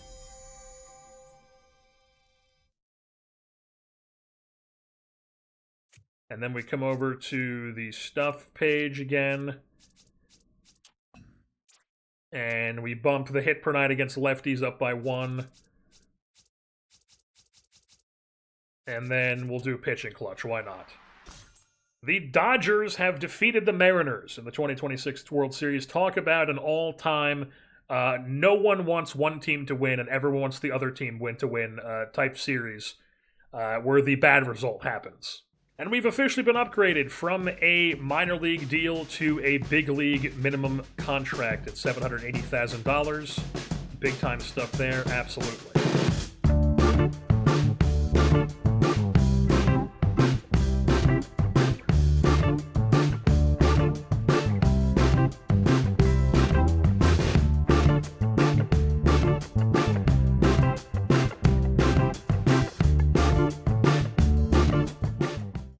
And then we come over to the stuff page again. And we bump the hit per night against lefties up by 1. And then we'll do pitching clutch, why not? The Dodgers have defeated the Mariners in the 2026 World Series. Talk about an all-time, no one wants one team to win and everyone wants the other team to win type series where the bad result happens. And we've officially been upgraded from a minor league deal to a big league minimum contract at $780,000. Big time stuff there, absolutely.